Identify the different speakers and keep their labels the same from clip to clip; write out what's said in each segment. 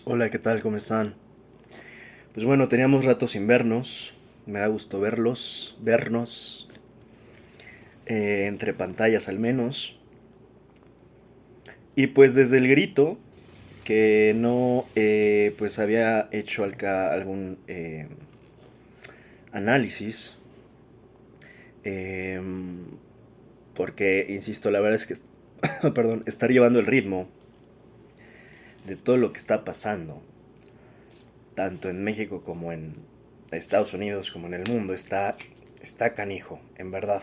Speaker 1: Hola, ¿qué tal? ¿Cómo están? Pues bueno, teníamos rato sin vernos. Me da gusto vernos, entre pantallas al menos. Y pues desde el grito, que no pues había hecho algún análisis, eh, porque, insisto, la verdad es que, perdón, estar llevando el ritmo de todo lo que está pasando, tanto en México como en Estados Unidos, como en el mundo, está canijo, en verdad.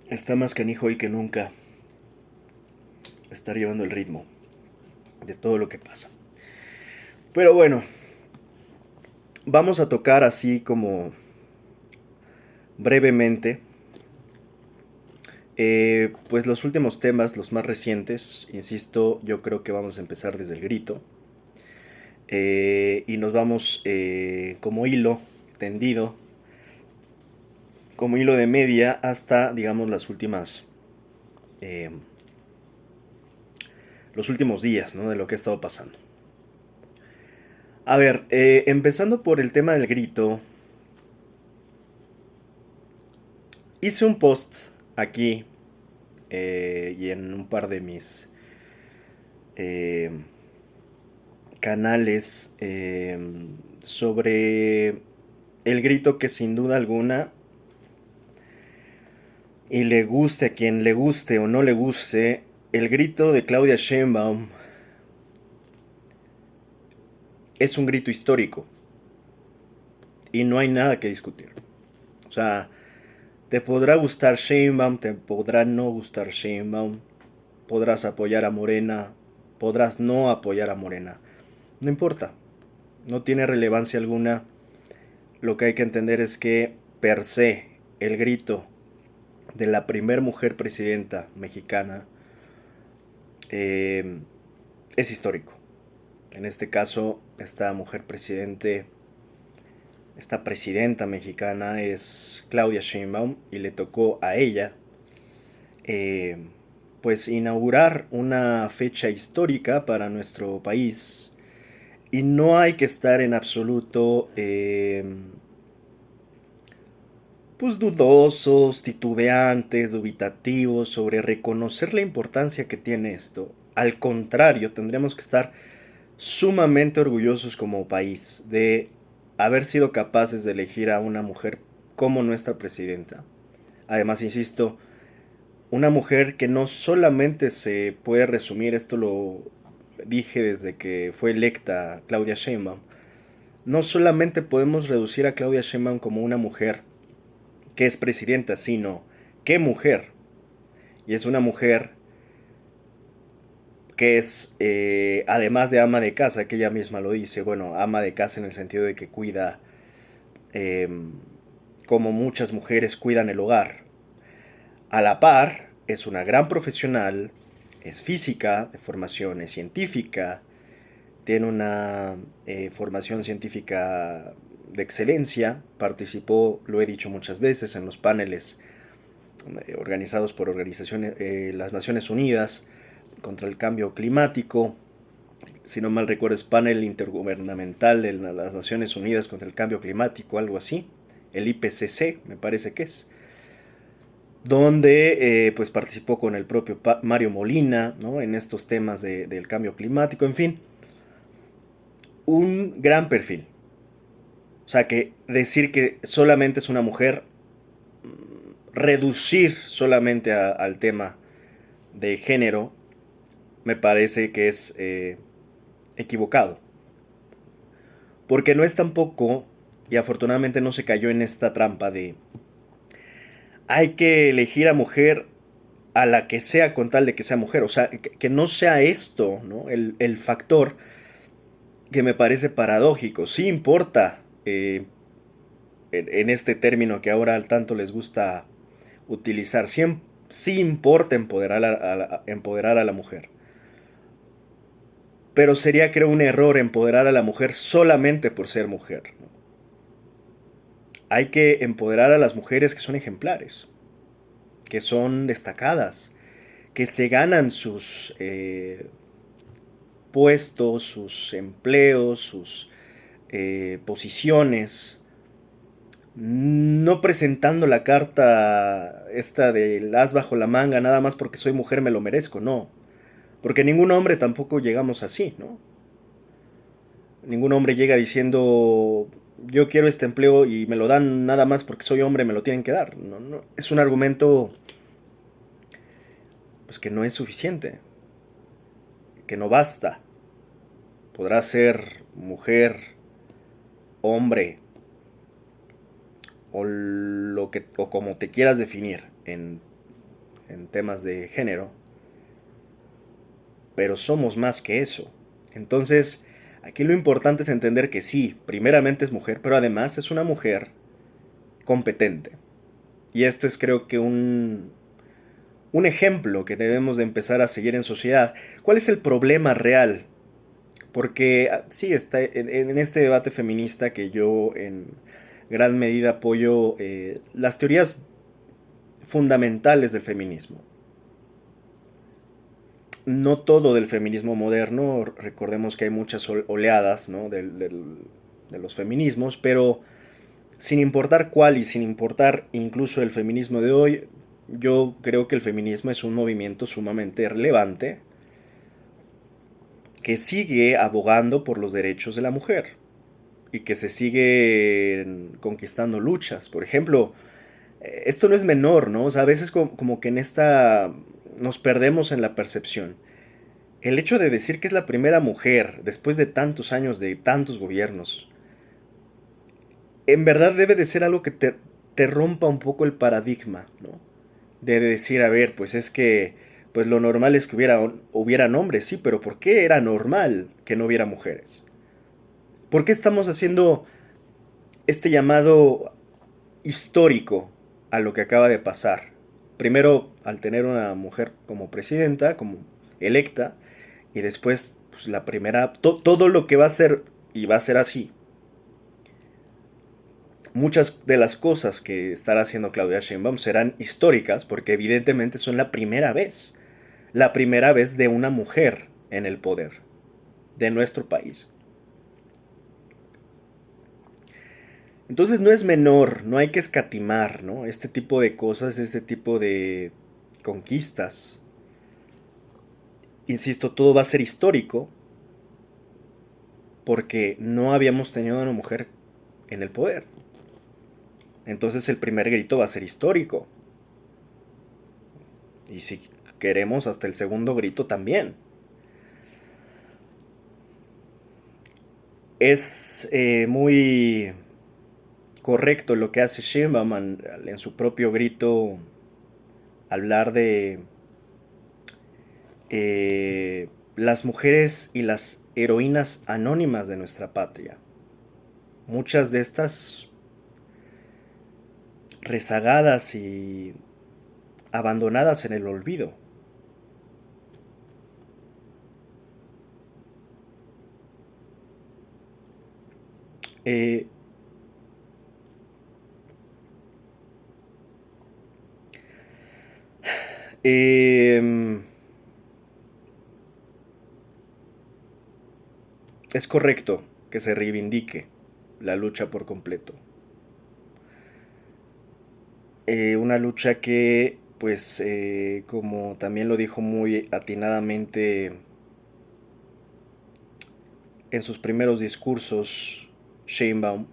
Speaker 1: Está más canijo hoy que nunca estar llevando el ritmo de todo lo que pasa. Pero bueno, vamos a tocar así como brevemente, pues los últimos temas, los más recientes. Insisto, yo creo que vamos a empezar desde el grito. Y nos vamos como hilo tendido, como hilo de media hasta, digamos, eh, los últimos días, ¿no? De lo que ha estado pasando. A ver, empezando por el tema del grito, hice un post aquí y en un par de mis eh, canales sobre el grito que sin duda alguna, y le guste a quien le guste o no le guste, el grito de Claudia Sheinbaum es un grito histórico y no hay nada que discutir. O sea, te podrá gustar Sheinbaum, te podrá no gustar Sheinbaum, podrás apoyar a Morena, podrás no apoyar a Morena. No importa, no tiene relevancia alguna. Lo que hay que entender es que, per se, el grito de la primer mujer presidenta mexicana eh, es histórico. En este caso, esta presidenta mexicana es Claudia Sheinbaum y le tocó a ella eh, pues inaugurar una fecha histórica para nuestro país. Y no hay que estar en absoluto pues dudosos, titubeantes, dubitativos sobre reconocer la importancia que tiene esto. Al contrario, tendríamos que estar sumamente orgullosos como país de haber sido capaces de elegir a una mujer como nuestra presidenta. Además, insisto, una mujer que no solamente se puede resumir, esto lo dije desde que fue electa Claudia Sheinbaum, no solamente podemos reducir a Claudia Sheinbaum como una mujer que es presidenta, sino qué mujer. Y es una mujer que es, además de ama de casa, que ella misma lo dice, bueno, ama de casa en el sentido de que cuida, eh, como muchas mujeres cuidan el hogar. A la par, es una gran profesional, es física, de formación es científica, tiene una formación científica de excelencia, participó, lo he dicho muchas veces, en los paneles organizados por organizaciones, las Naciones Unidas contra el cambio climático. Si no mal recuerdo, es panel intergubernamental de las Naciones Unidas contra el cambio climático, algo así, el IPCC me parece que es, donde pues participó con el propio Mario Molina, ¿no? En estos temas del cambio climático, en fin, un gran perfil. O sea, que decir que solamente es una mujer, reducir solamente al tema de género, me parece que es equivocado. Porque no es tampoco, y afortunadamente no se cayó en esta trampa de hay que elegir a mujer a la que sea con tal de que sea mujer. O sea, que no sea esto, ¿no? El factor que me parece paradójico. Sí importa, en este término que ahora al tanto les gusta utilizar, sí, sí importa empoderar a la mujer. Pero sería, creo, un error empoderar a la mujer solamente por ser mujer, ¿no? Hay que empoderar a las mujeres que son ejemplares, que son destacadas, que se ganan sus puestos, sus empleos, sus posiciones, no presentando la carta esta del as bajo la manga, nada más porque soy mujer me lo merezco, no. Porque ningún hombre tampoco llegamos así, ¿no? Ningún hombre llega diciendo yo quiero este empleo y me lo dan nada más porque soy hombre, me lo tienen que dar. No, no. Es un argumento pues que no es suficiente, que no basta. Podrás ser mujer, hombre o como te quieras definir en temas de género, pero somos más que eso. Entonces, aquí lo importante es entender que sí, primeramente es mujer, pero además es una mujer competente. Y esto es creo que un ejemplo que debemos de empezar a seguir en sociedad. ¿Cuál es el problema real? Porque sí, está en este debate feminista que yo en gran medida apoyo las teorías fundamentales del feminismo. No todo del feminismo moderno, recordemos que hay muchas oleadas, ¿no? De los feminismos, pero sin importar cuál y sin importar incluso el feminismo de hoy, yo creo que el feminismo es un movimiento sumamente relevante que sigue abogando por los derechos de la mujer y que se sigue conquistando luchas. Por ejemplo, esto no es menor, ¿no? O sea, a veces como que en esta nos perdemos en la percepción. El hecho de decir que es la primera mujer después de tantos años de tantos gobiernos, en verdad debe de ser algo que te rompa un poco el paradigma, ¿no? De decir, a ver, pues es que pues lo normal es que hubieran hombres, sí, pero ¿por qué era normal que no hubiera mujeres? ¿Por qué estamos haciendo este llamado histórico a lo que acaba de pasar? Primero, al tener una mujer como presidenta, como electa, y después, pues la primera, todo lo que va a ser, y va a ser así. Muchas de las cosas que estará haciendo Claudia Sheinbaum serán históricas porque evidentemente son la primera vez de una mujer en el poder de nuestro país. Entonces no es menor, no hay que escatimar, ¿no? Este tipo de cosas, este tipo de conquistas. Insisto, todo va a ser histórico porque no habíamos tenido a una mujer en el poder. Entonces el primer grito va a ser histórico. Y si queremos, hasta el segundo grito también. Es muy correcto lo que hace Sheinbaum en su propio grito, hablar de las mujeres y las heroínas anónimas de nuestra patria. Muchas de estas rezagadas y abandonadas en el olvido. Eh, eh, es correcto que se reivindique la lucha por completo. Una lucha que, pues, como también lo dijo muy atinadamente en sus primeros discursos Sheinbaum,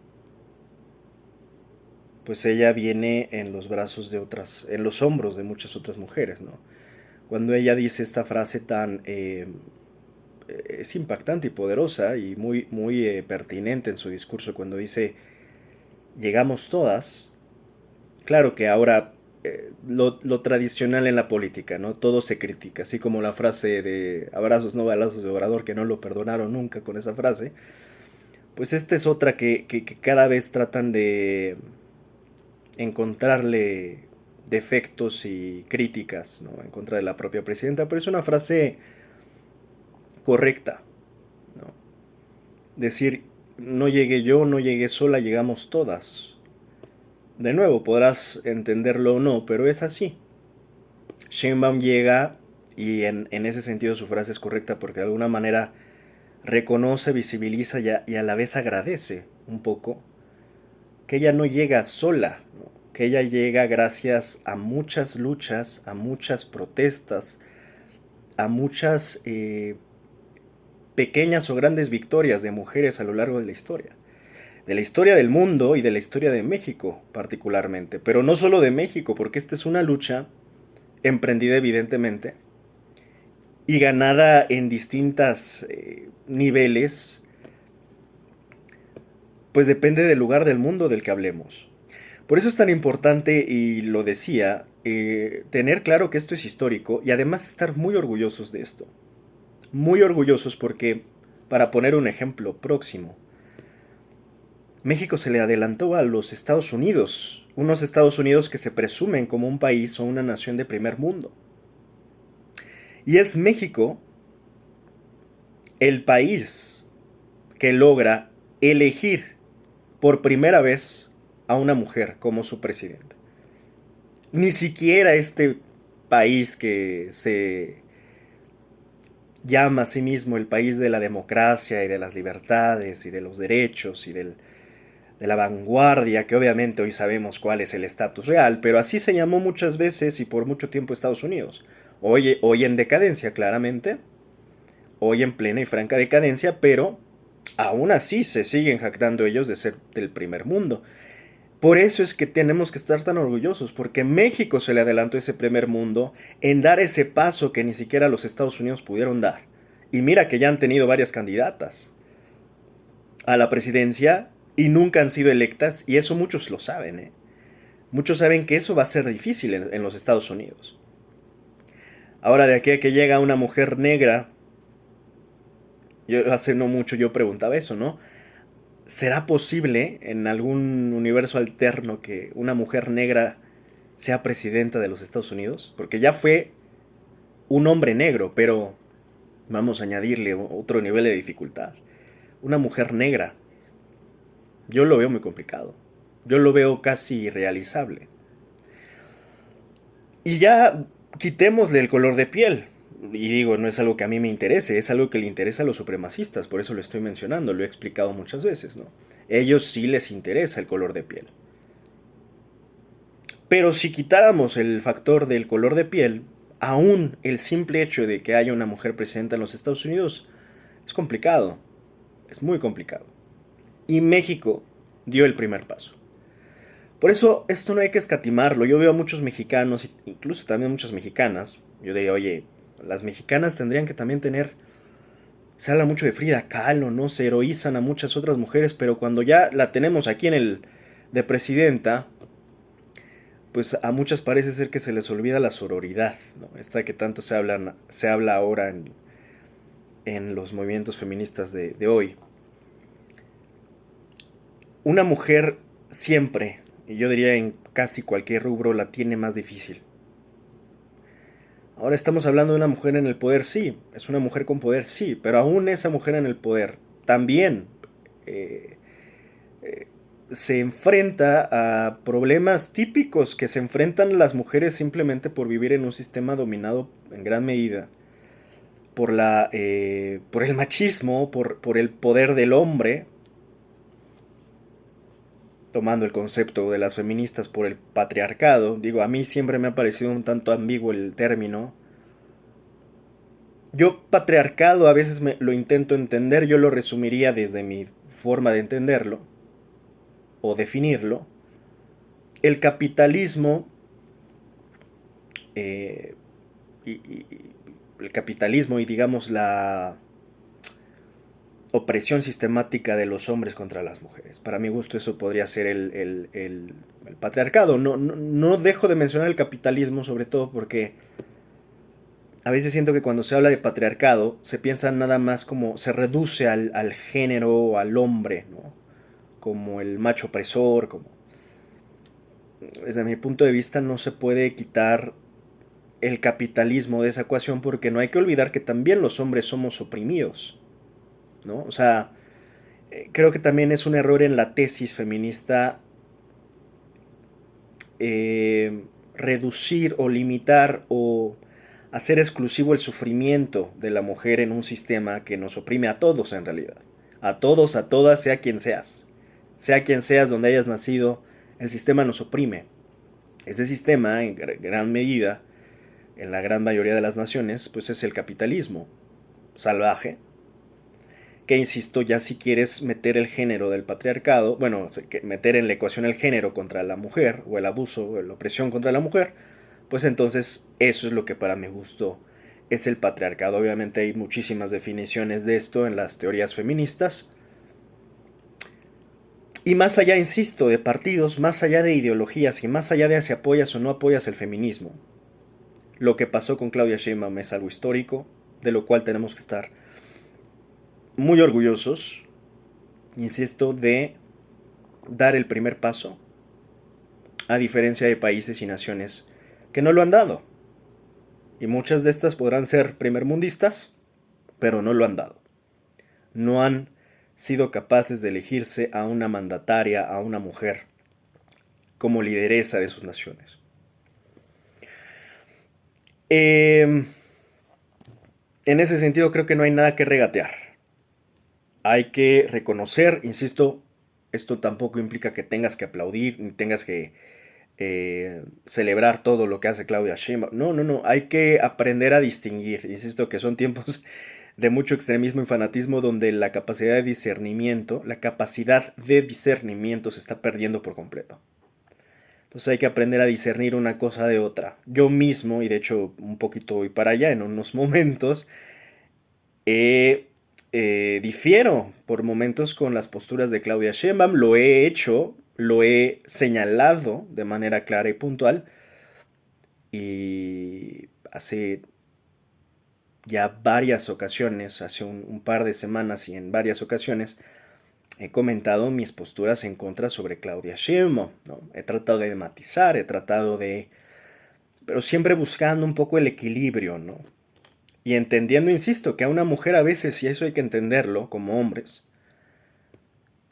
Speaker 1: pues ella viene en los brazos de otras, en los hombros de muchas otras mujeres, ¿no? Cuando ella dice esta frase tan es impactante y poderosa y muy pertinente en su discurso cuando dice llegamos todas. Claro que ahora lo tradicional en la política, ¿no? Todo se critica, así como la frase de abrazos no balazos de Obrador, que no lo perdonaron nunca con esa frase. Pues esta es otra que cada vez tratan de encontrarle defectos y críticas, ¿no? En contra de la propia presidenta, pero es una frase correcta, ¿no? Decir, no llegué yo, no llegué sola, llegamos todas. De nuevo, podrás entenderlo o no, pero es así. Sheinbaum llega y en ese sentido su frase es correcta porque de alguna manera reconoce, visibiliza y a la vez agradece un poco que ella no llega sola, ¿no? Que ella llega gracias a muchas luchas, a muchas protestas, a muchas pequeñas o grandes victorias de mujeres a lo largo de la historia del mundo y de la historia de México particularmente, pero no solo de México, porque esta es una lucha emprendida evidentemente y ganada en distintos niveles, pues depende del lugar del mundo del que hablemos. Por eso es tan importante, y lo decía, tener claro que esto es histórico y además estar muy orgullosos de esto. Muy orgullosos porque, para poner un ejemplo próximo, México se le adelantó a los Estados Unidos, unos Estados Unidos que se presumen como un país o una nación de primer mundo. Y es México el país que logra elegir por primera vez a una mujer como su presidenta. Ni siquiera este país que se llama a sí mismo el país de la democracia y de las libertades y de los derechos y de la vanguardia, que obviamente hoy sabemos cuál es el estatus real, pero así se llamó muchas veces y por mucho tiempo Estados Unidos. Hoy en decadencia, claramente, hoy en plena y franca decadencia, pero aún así se siguen jactando ellos de ser del primer mundo. Por eso es que tenemos que estar tan orgullosos, porque México se le adelantó ese primer mundo en dar ese paso que ni siquiera los Estados Unidos pudieron dar. Y mira que ya han tenido varias candidatas a la presidencia y nunca han sido electas, y eso muchos lo saben, ¿eh? Muchos saben que eso va a ser difícil en los Estados Unidos. Ahora, de aquí a que llega una mujer negra, yo hace no mucho yo preguntaba eso, ¿no? ¿Será posible en algún universo alterno que una mujer negra sea presidenta de los Estados Unidos? Porque ya fue un hombre negro, pero vamos a añadirle otro nivel de dificultad. Una mujer negra. Yo lo veo muy complicado. Yo lo veo casi irrealizable. Y ya quitémosle el color de piel. Y digo, no es algo que a mí me interese, es algo que le interesa a los supremacistas, por eso lo estoy mencionando, lo he explicado muchas veces, ¿no? Ellos sí les interesa el color de piel. Pero si quitáramos el factor del color de piel, aún el simple hecho de que haya una mujer presidenta en los Estados Unidos es complicado, es muy complicado. Y México dio el primer paso. Por eso esto no hay que escatimarlo. Yo veo a muchos mexicanos, incluso también muchas mexicanas. Yo diría, oye, las mexicanas tendrían que también tener... Se habla mucho de Frida Kahlo, ¿no? Se heroizan a muchas otras mujeres, pero cuando ya la tenemos aquí en el de presidenta, pues a muchas parece ser que se les olvida la sororidad, ¿no? Esta que tanto se habla ahora en los movimientos feministas de hoy. Una mujer siempre, y yo diría en casi cualquier rubro, la tiene más difícil. Ahora estamos hablando de una mujer en el poder, sí, es una mujer con poder, sí, pero aún esa mujer en el poder también eh, eh, se enfrenta a problemas típicos que se enfrentan las mujeres simplemente por vivir en un sistema dominado en gran medida por el machismo, por el poder del hombre, tomando el concepto de las feministas por el patriarcado. Digo, a mí siempre me ha parecido un tanto ambiguo el término. Yo patriarcado a veces lo intento entender, yo lo resumiría desde mi forma de entenderlo o definirlo. El capitalismo eh, el capitalismo y digamos la opresión sistemática de los hombres contra las mujeres. Para mi gusto eso podría ser el patriarcado. No dejo de mencionar el capitalismo, sobre todo porque a veces siento que cuando se habla de patriarcado se piensa nada más como se reduce al género, al hombre, ¿no? Como el macho opresor, como... Desde mi punto de vista no se puede quitar el capitalismo de esa ecuación porque no hay que olvidar que también los hombres somos oprimidos, ¿no? O sea, creo que también es un error en la tesis feminista reducir o limitar o hacer exclusivo el sufrimiento de la mujer en un sistema que nos oprime a todos en realidad. A todos, a todas, sea quien seas, donde hayas nacido, el sistema nos oprime. Ese sistema, en gran medida, en la gran mayoría de las naciones, pues es el capitalismo salvaje, que insisto, ya si quieres meter el género del patriarcado, bueno, meter en la ecuación el género contra la mujer, o el abuso, o la opresión contra la mujer, pues entonces eso es lo que para mi gusto es el patriarcado. Obviamente hay muchísimas definiciones de esto en las teorías feministas. Y más allá, insisto, de partidos, más allá de ideologías y más allá de si apoyas o no apoyas el feminismo, lo que pasó con Claudia Sheinbaum es algo histórico, de lo cual tenemos que estar muy orgullosos, insisto, de dar el primer paso, a diferencia de países y naciones que no lo han dado. Y muchas de estas podrán ser primermundistas, pero no lo han dado. No han sido capaces de elegirse a una mandataria, a una mujer, como lideresa de sus naciones. En ese sentido creo que no hay nada que regatear. Hay que reconocer, insisto, esto tampoco implica que tengas que aplaudir, ni tengas que celebrar todo lo que hace Claudia Sheinbaum. No, no, no, hay que aprender a distinguir. Insisto que son tiempos de mucho extremismo y fanatismo donde la capacidad de discernimiento, se está perdiendo por completo. Entonces hay que aprender a discernir una cosa de otra. Yo mismo, y de hecho un poquito voy para allá en unos momentos, difiero por momentos con las posturas de Claudia Sheinbaum. Lo he hecho, lo he señalado de manera clara y puntual. Y hace ya varias ocasiones, hace un par de semanas y en varias ocasiones, he comentado mis posturas en contra sobre Claudia Sheinbaum, ¿no? He tratado de matizar, pero siempre buscando un poco el equilibrio, ¿no? Y entendiendo, insisto, que a una mujer a veces, y eso hay que entenderlo como hombres,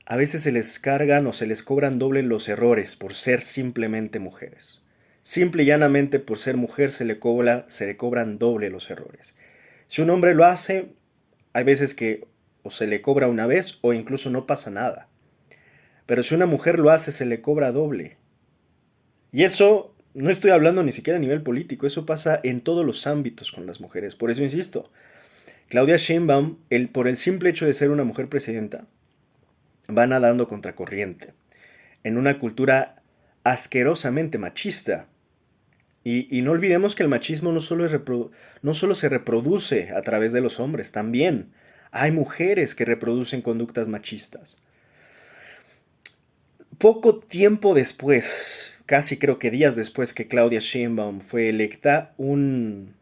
Speaker 1: a veces se les cargan o se les cobran doble los errores por ser simplemente mujeres. Simple y llanamente por ser mujer se le cobran doble los errores. Si un hombre lo hace, hay veces que o se le cobra una vez o incluso no pasa nada. Pero si una mujer lo hace, se le cobra doble. Y eso no estoy hablando ni siquiera a nivel político, eso pasa en todos los ámbitos con las mujeres. Por eso insisto, Claudia Sheinbaum, por el simple hecho de ser una mujer presidenta, va nadando contracorriente en una cultura asquerosamente machista. Y no olvidemos que el machismo no solo se reproduce a través de los hombres, también hay mujeres que reproducen conductas machistas. Poco tiempo después, casi creo que días después que Claudia Sheinbaum fue electa, un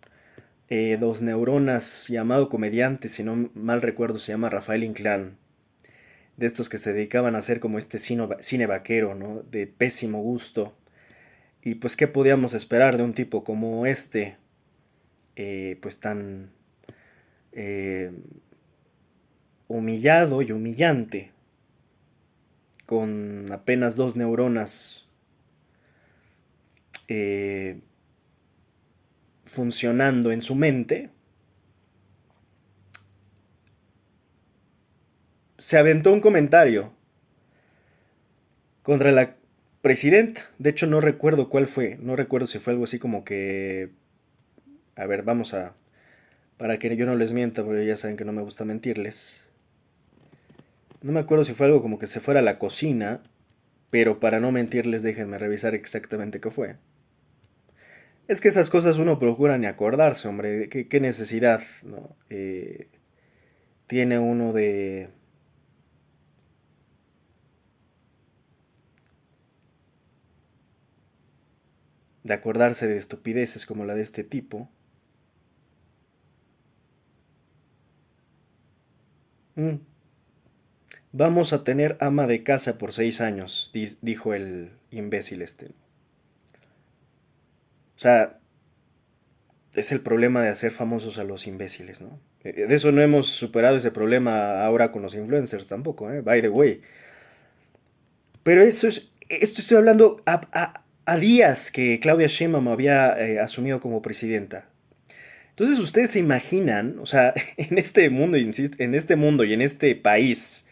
Speaker 1: dos neuronas llamado comediante, si no mal recuerdo se llama Rafael Inclán, de estos que se dedicaban a hacer como este cine vaquero, ¿no? De pésimo gusto. Y pues qué podíamos esperar de un tipo como este, pues tan eh, humillado y humillante, con apenas dos neuronas eh, funcionando en su mente. Se aventó un comentario contra la presidenta. De hecho, no recuerdo cuál fue. No recuerdo si fue algo así como que... A ver, vamos a... Para que yo no les mienta, porque ya saben que no me gusta mentirles. No me acuerdo si fue algo como que se fuera a la cocina, pero para no mentirles, déjenme revisar exactamente qué fue. Es que esas cosas uno procura ni acordarse, hombre. ¿Qué necesidad, no? Tiene uno de acordarse de estupideces como la de este tipo. Mm. Vamos a tener ama de casa por 6 años, dijo el imbécil este. O sea, es el problema de hacer famosos a los imbéciles, ¿no? De eso no hemos superado ese problema ahora con los influencers tampoco, ¿eh? By the way. Pero esto estoy hablando a días que Claudia Sheinbaum había asumido como presidenta. Entonces ustedes se imaginan, o sea, en este mundo, insisto, en este mundo y en este país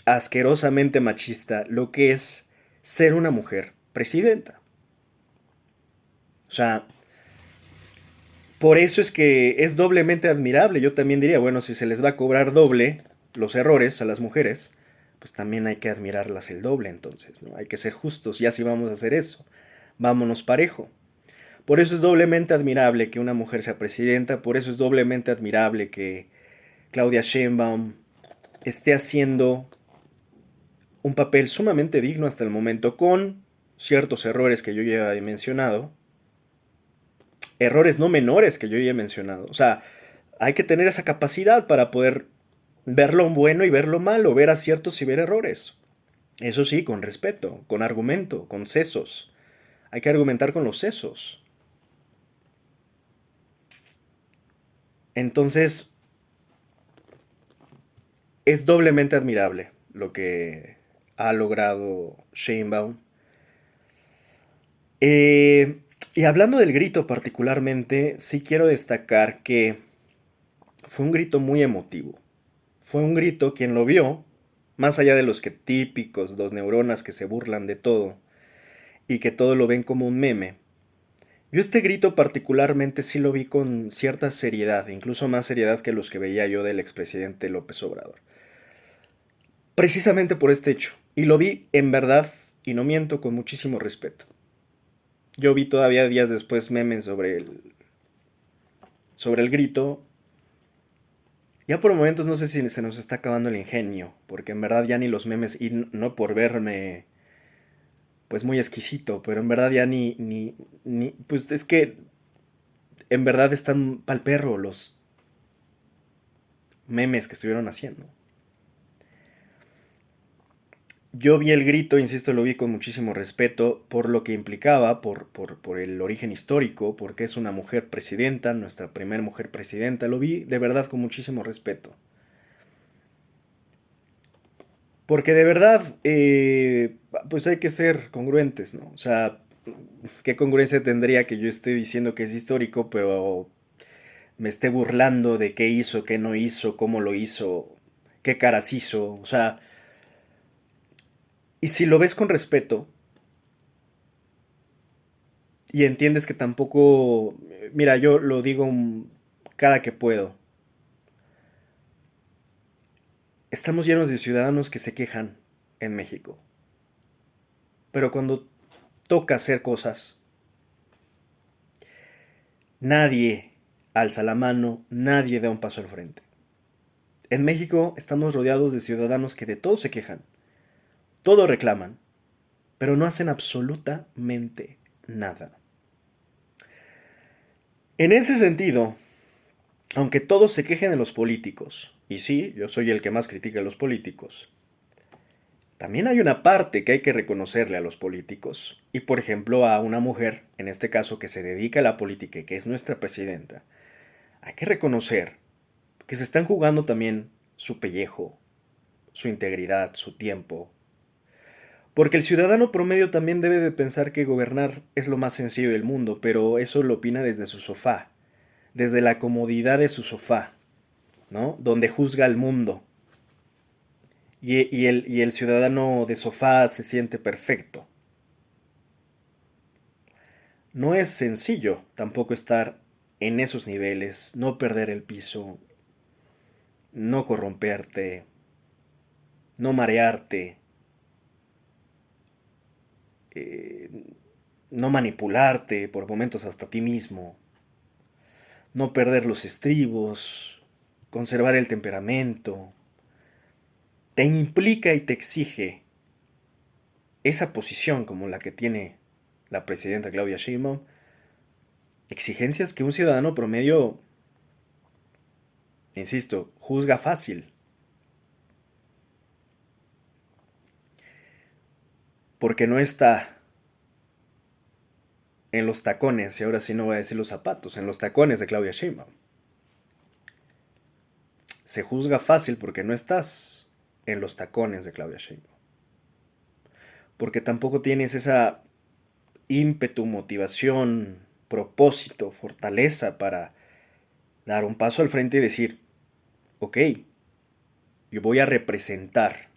Speaker 1: asquerosamente machista, lo que es ser una mujer presidenta. O sea, por eso es que es doblemente admirable. Yo también diría, bueno, si se les va a cobrar doble los errores a las mujeres, pues también hay que admirarlas el doble entonces, ¿no? Hay que ser justos, y así vamos a hacer eso. Vámonos parejo. Por eso es doblemente admirable que una mujer sea presidenta, por eso es doblemente admirable que Claudia Sheinbaum esté haciendo un papel sumamente digno hasta el momento, con ciertos errores que yo ya he mencionado, errores no menores que yo ya he mencionado. O sea, hay que tener esa capacidad para poder ver lo bueno y ver lo malo, ver aciertos y ver errores. Eso sí, con respeto, con argumento, con sesos. Hay que argumentar con los sesos. Entonces, es doblemente admirable lo que ha logrado Sheinbaum. Eh, y hablando del grito particularmente, sí quiero destacar que fue un grito muy emotivo. Fue un grito, quien lo vio, más allá de los que típicos, dos neuronas que se burlan de todo y que todo lo ven como un meme. Yo este grito particularmente sí lo vi con cierta seriedad, incluso más seriedad que los que veía yo del expresidente López Obrador. Precisamente por este hecho. Y lo vi en verdad, y no miento, con muchísimo respeto. Yo vi todavía días después memes sobre el grito. Ya por momentos no sé si se nos está acabando el ingenio, porque en verdad ya ni los memes, y no por verme pues muy exquisito, pero en verdad ya ni pues es que en verdad están pa'l perro los memes que estuvieron haciendo. Yo vi el grito, insisto, lo vi con muchísimo respeto por lo que implicaba, por el origen histórico, porque es una mujer presidenta, nuestra primera mujer presidenta, lo vi de verdad con muchísimo respeto. Porque de verdad, pues hay que ser congruentes, ¿no? O sea, ¿qué congruencia tendría que yo esté diciendo que es histórico, pero me esté burlando de qué hizo, qué no hizo, cómo lo hizo, qué caras hizo? O sea, y si lo ves con respeto y entiendes que tampoco, mira, yo lo digo cada que puedo, estamos llenos de ciudadanos que se quejan en México, pero cuando toca hacer cosas, nadie alza la mano, nadie da un paso al frente. En México estamos rodeados de ciudadanos que de todo se quejan, todo reclaman, pero no hacen absolutamente nada. En ese sentido, aunque todos se quejen de los políticos, y sí, yo soy el que más critica a los políticos, también hay una parte que hay que reconocerle a los políticos, y por ejemplo a una mujer, en este caso que se dedica a la política y que es nuestra presidenta, hay que reconocer que se están jugando también su pellejo, su integridad, su tiempo. Porque el ciudadano promedio también debe de pensar que gobernar es lo más sencillo del mundo, pero eso lo opina desde su sofá, desde la comodidad de su sofá, ¿no? Donde juzga al mundo. Y el ciudadano de sofá se siente perfecto. No es sencillo tampoco estar en esos niveles, no perder el piso, no corromperte, no marearte, eh, no manipularte por momentos hasta ti mismo, no perder los estribos, conservar el temperamento. Te implica y te exige esa posición como la que tiene la presidenta Claudia Sheinbaum, exigencias que un ciudadano promedio, insisto, juzga fácil, porque no está en los tacones, y ahora sí no voy a decir los zapatos, en los tacones de Claudia Sheinbaum. Se juzga fácil porque no estás en los tacones de Claudia Sheinbaum. Porque tampoco tienes esa ímpetu, motivación, propósito, fortaleza para dar un paso al frente y decir, ok, yo voy a representar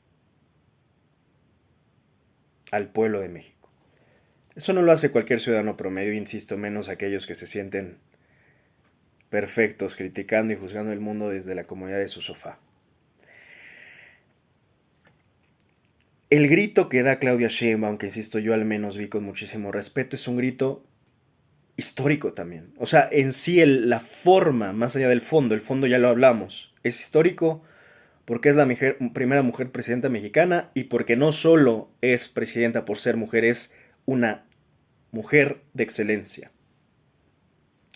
Speaker 1: al pueblo de México. Eso no lo hace cualquier ciudadano promedio, insisto, menos aquellos que se sienten perfectos criticando y juzgando el mundo desde la comodidad de su sofá. El grito que da Claudia Sheinbaum, que insisto yo al menos vi con muchísimo respeto, es un grito histórico también. O sea, en sí la forma, más allá del fondo, el fondo ya lo hablamos, es histórico porque es la primera mujer presidenta mexicana y porque no solo es presidenta por ser mujer, es una mujer de excelencia,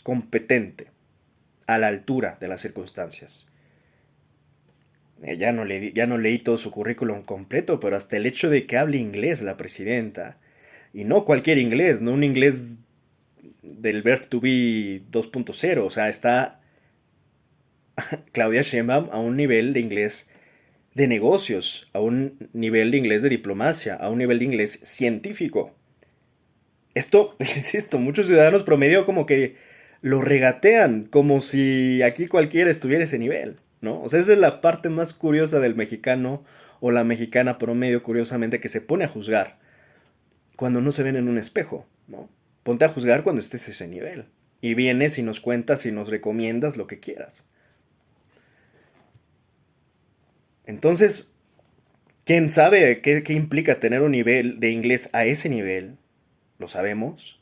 Speaker 1: competente, a la altura de las circunstancias. Ya no leí todo su currículum completo, pero hasta el hecho de que hable inglés la presidenta, y no cualquier inglés, no un inglés del verb to be 2.0, o sea, está Claudia Sheinbaum a un nivel de inglés de negocios, a un nivel de inglés de diplomacia, a un nivel de inglés científico. Esto, insisto, muchos ciudadanos promedio como que lo regatean, como si aquí cualquiera estuviera a ese nivel, ¿no? O sea, esa es la parte más curiosa del mexicano o la mexicana promedio, curiosamente, que se pone a juzgar cuando no se ven en un espejo, ¿no? Ponte a juzgar cuando estés a ese nivel. Y vienes y nos cuentas y nos recomiendas lo que quieras. Entonces, ¿quién sabe qué implica tener un nivel de inglés a ese nivel? Lo sabemos,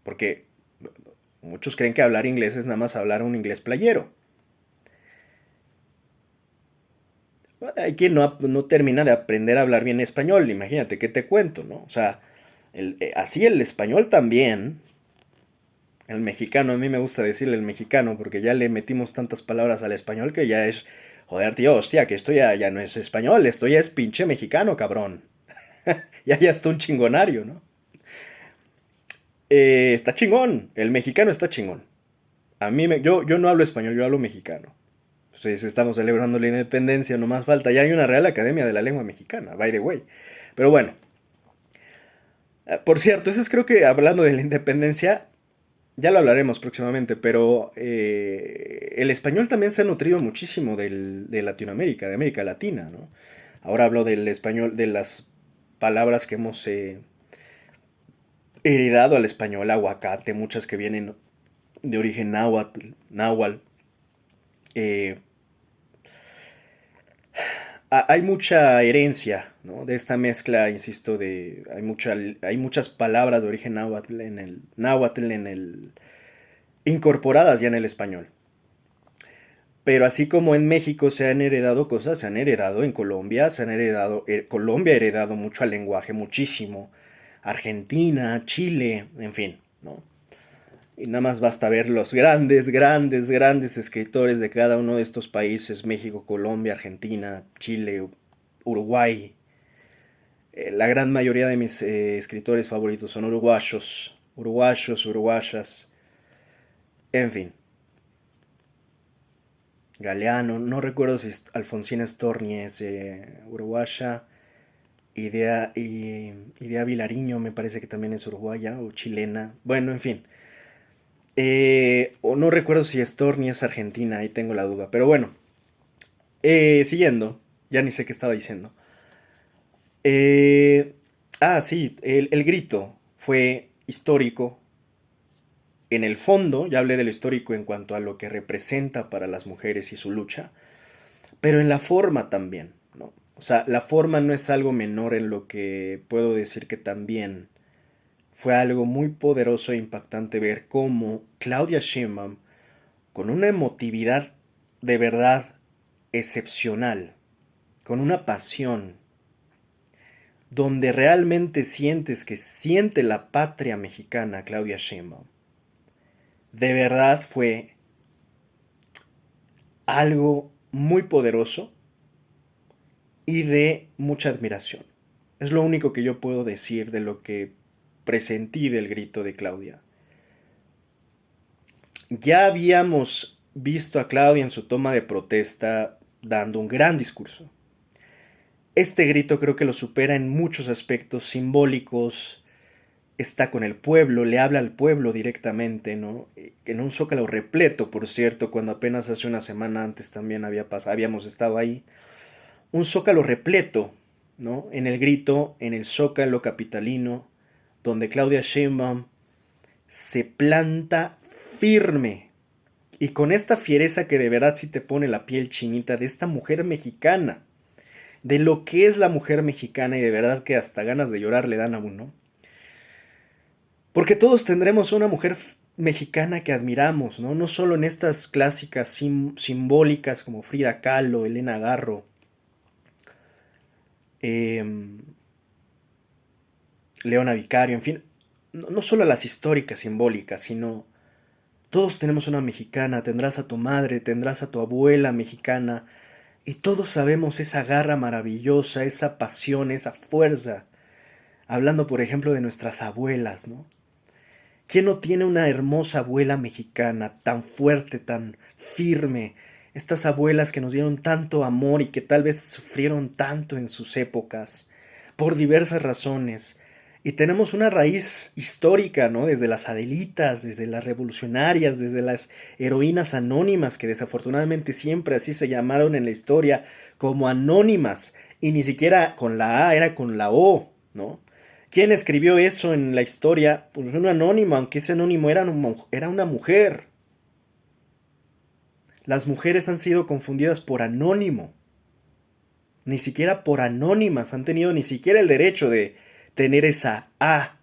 Speaker 1: porque muchos creen que hablar inglés es nada más hablar un inglés playero. Hay quien no termina de aprender a hablar bien español, imagínate, ¿qué te cuento, no? O sea, así el español también, el mexicano, a mí me gusta decirle el mexicano, porque ya le metimos tantas palabras al español que ya es, joder, tío, hostia, que esto ya no es español, esto ya es pinche mexicano, cabrón. Ya está un chingonario, ¿no? Está chingón, el mexicano está chingón. Yo no hablo español, yo hablo mexicano. Pues estamos celebrando la independencia, no más falta. Ya hay una Real Academia de la Lengua Mexicana, by the way. Pero bueno, por cierto, eso es creo que hablando de la independencia, ya lo hablaremos próximamente, pero el español también se ha nutrido muchísimo de Latinoamérica, de América Latina, ¿no? Ahora hablo del español, de las palabras que hemos heredado al español, aguacate, muchas que vienen de origen náhuatl. Eh, hay mucha herencia, ¿no? De esta mezcla, insisto, hay muchas palabras de origen náhuatl incorporadas ya en el español. Pero así como en México se han heredado cosas, se han heredado en Colombia, Colombia ha heredado mucho al lenguaje, muchísimo. Argentina, Chile, en fin, ¿no? Y nada más basta ver los grandes escritores de cada uno de estos países, México, Colombia, Argentina, Chile, Uruguay. La gran mayoría de mis escritores favoritos son uruguayas, en fin. Galeano, no recuerdo si Alfonsina Storni es uruguaya, Idea Vilariño me parece que también es uruguaya o chilena, bueno, en fin. O no recuerdo si Storni es argentina, ahí tengo la duda, pero bueno, siguiendo, ya ni sé qué estaba diciendo. Eh, sí, el grito fue histórico. En el fondo, ya hablé de lo histórico en cuanto a lo que representa para las mujeres y su lucha, pero en la forma también, ¿no? O sea, la forma no es algo menor en lo que puedo decir que también fue algo muy poderoso e impactante ver cómo Claudia Sheinbaum, con una emotividad de verdad excepcional, con una pasión, donde realmente sientes que siente la patria mexicana, Claudia Sheinbaum, de verdad fue algo muy poderoso y de mucha admiración. Es lo único que yo puedo decir de lo que presentí del grito de Claudia. Ya habíamos visto a Claudia en su toma de protesta dando un gran discurso. Este grito creo que lo supera en muchos aspectos simbólicos, está con el pueblo, le habla al pueblo directamente, ¿no? En un zócalo repleto, por cierto, cuando apenas hace una semana antes también habíamos estado ahí. Un zócalo repleto, ¿no? En el grito, en el zócalo capitalino, donde Claudia Sheinbaum se planta firme y con esta fiereza que de verdad sí te pone la piel chinita de esta mujer mexicana, de lo que es la mujer mexicana y de verdad que hasta ganas de llorar le dan a uno. Porque todos tendremos una mujer mexicana que admiramos, ¿no? No solo en estas clásicas simbólicas como Frida Kahlo, Elena Garro, eh, Leona Vicario, en fin, no solo las históricas simbólicas, sino todos tenemos una mexicana, tendrás a tu madre, tendrás a tu abuela mexicana, y todos sabemos esa garra maravillosa, esa pasión, esa fuerza. Hablando, por ejemplo, de nuestras abuelas, ¿no? ¿Quién no tiene una hermosa abuela mexicana, tan fuerte, tan firme? Estas abuelas que nos dieron tanto amor y que tal vez sufrieron tanto en sus épocas, por diversas razones. Y tenemos una raíz histórica, ¿no? Desde las Adelitas, desde las revolucionarias, desde las heroínas anónimas, que desafortunadamente siempre así se llamaron en la historia, como anónimas. Y ni siquiera con la A, era con la O, ¿no? ¿Quién escribió eso en la historia? Pues un anónimo, aunque ese anónimo era una mujer. Las mujeres han sido confundidas por anónimo. Ni siquiera por anónimas han tenido ni siquiera el derecho de tener esa A,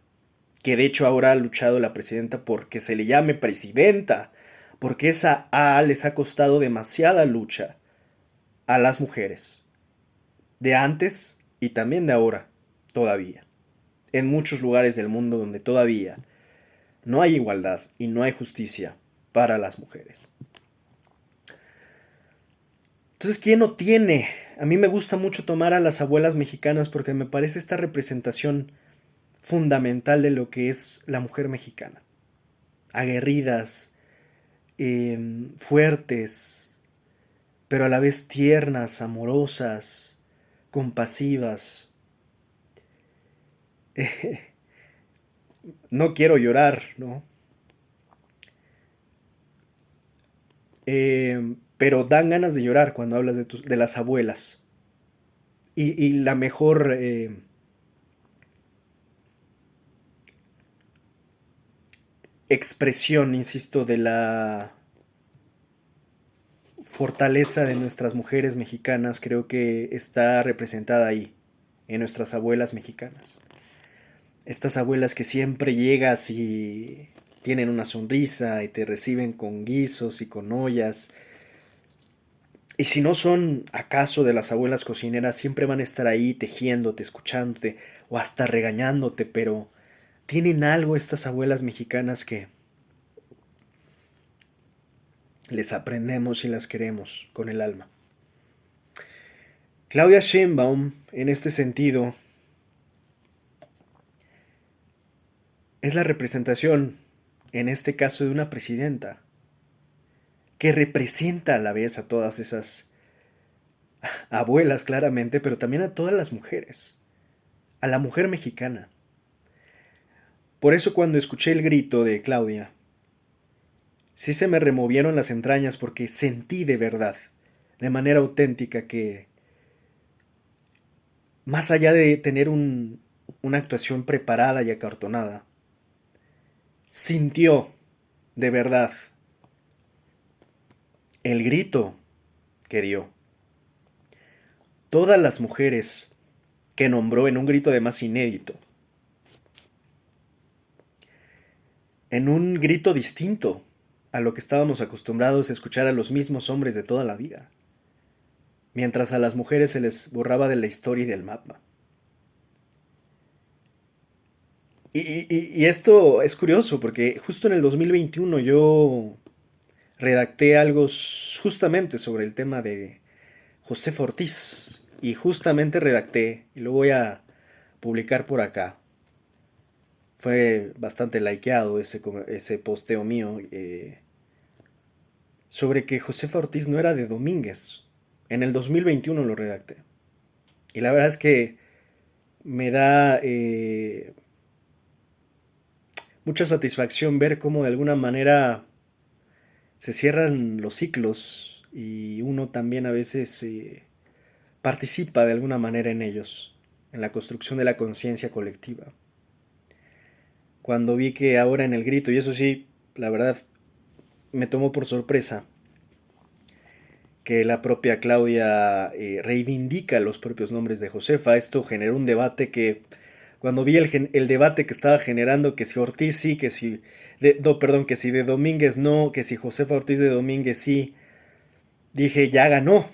Speaker 1: que de hecho ahora ha luchado la presidenta porque se le llame presidenta, porque esa A les ha costado demasiada lucha a las mujeres, de antes y también de ahora, todavía, en muchos lugares del mundo donde todavía no hay igualdad y no hay justicia para las mujeres. Entonces, ¿quién no tiene? A mí me gusta mucho tomar a las abuelas mexicanas porque me parece esta representación fundamental de lo que es la mujer mexicana. Aguerridas, fuertes, pero a la vez tiernas, amorosas, compasivas. No quiero llorar, ¿no? Pero dan ganas de llorar cuando hablas de las abuelas. Y la mejor expresión, insisto, de la fortaleza de nuestras mujeres mexicanas creo que está representada ahí, en nuestras abuelas mexicanas. Estas abuelas que siempre llegas y tienen una sonrisa y te reciben con guisos y con ollas. Y si no son acaso de las abuelas cocineras, siempre van a estar ahí tejiéndote, escuchándote o hasta regañándote, pero tienen algo estas abuelas mexicanas que les aprendemos y las queremos con el alma. Claudia Sheinbaum, en este sentido, es la representación, en este caso, de una presidenta que representa a la vez a todas esas abuelas, claramente, pero también a todas las mujeres, a la mujer mexicana. Por eso cuando escuché el grito de Claudia, sí se me removieron las entrañas porque sentí de verdad, de manera auténtica, que más allá de tener una actuación preparada y acartonada, sintió de verdad el grito que dio. Todas las mujeres que nombró en un grito además inédito, en un grito distinto a lo que estábamos acostumbrados a escuchar a los mismos hombres de toda la vida, mientras a las mujeres se les borraba de la historia y del mapa. Y esto es curioso porque justo en el 2021 yo redacté algo justamente sobre el tema de Josefa Ortiz y justamente redacté, y lo voy a publicar por acá. Fue bastante likeado ese posteo mío sobre que Josefa Ortiz no era de Domínguez. En el 2021 lo redacté. Y la verdad es que me da mucha satisfacción ver cómo de alguna manera se cierran los ciclos y uno también a veces participa de alguna manera en ellos, en la construcción de la conciencia colectiva. Cuando vi que ahora en el grito, y eso sí, la verdad, me tomó por sorpresa, que la propia Claudia reivindica los propios nombres de Josefa. Esto generó un debate que, cuando vi el debate que estaba generando, que si Ortiz sí, que si, no, perdón, que si de Domínguez no, que si Josefa Ortiz de Domínguez sí, dije, ya ganó.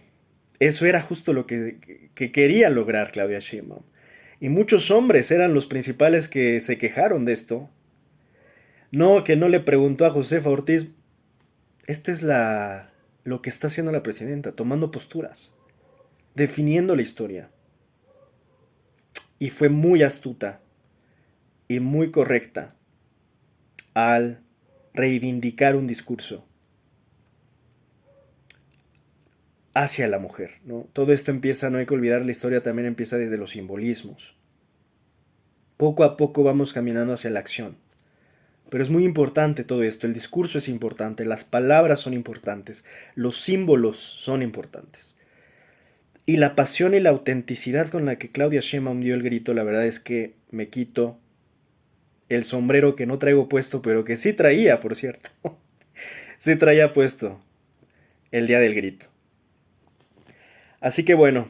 Speaker 1: Eso era justo lo que quería lograr Claudia Sheinbaum. Y muchos hombres eran los principales que se quejaron de esto. No, que no le preguntó a Josefa Ortiz. Esta es lo que está haciendo la presidenta, tomando posturas, definiendo la historia. Y fue muy astuta y muy correcta al reivindicar un discurso hacia la mujer, ¿no? Todo esto empieza, no hay que olvidar, la historia también empieza desde los simbolismos. Poco a poco vamos caminando hacia la acción. Pero es muy importante todo esto, el discurso es importante, las palabras son importantes, los símbolos son importantes. Y la pasión y la autenticidad con la que Claudia Sheinbaum dio el grito, la verdad es que me quito el sombrero que no traigo puesto, pero que sí traía, por cierto. Sí traía puesto el día del grito. Así que bueno,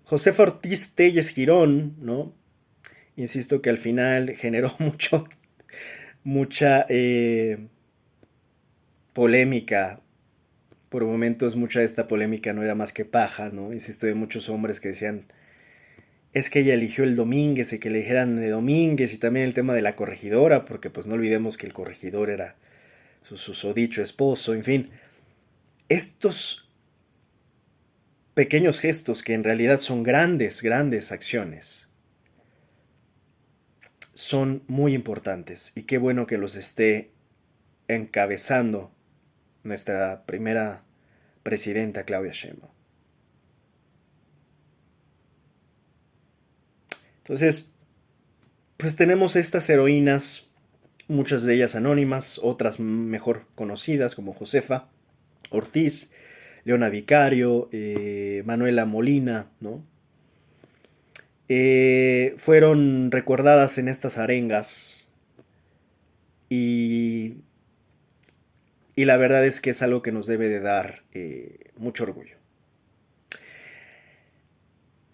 Speaker 1: Josefa Ortiz Telles Girón, ¿no? Insisto que al final generó mucha polémica. Por momentos mucha de esta polémica no era más que paja, ¿no? Insisto, de muchos hombres que decían, es que ella eligió el Domínguez y que le dijeran de Domínguez, y también el tema de la corregidora, porque pues no olvidemos que el corregidor era su susodicho esposo, en fin. Estos pequeños gestos que en realidad son grandes, grandes acciones, son muy importantes y qué bueno que los esté encabezando nuestra primera presidenta Claudia Sheinbaum. Entonces, pues tenemos estas heroínas, muchas de ellas anónimas, otras mejor conocidas como Josefa Ortiz, Leona Vicario, Manuela Molina, ¿no? Fueron recordadas en estas arengas y, y la verdad es que es algo que nos debe de dar mucho orgullo.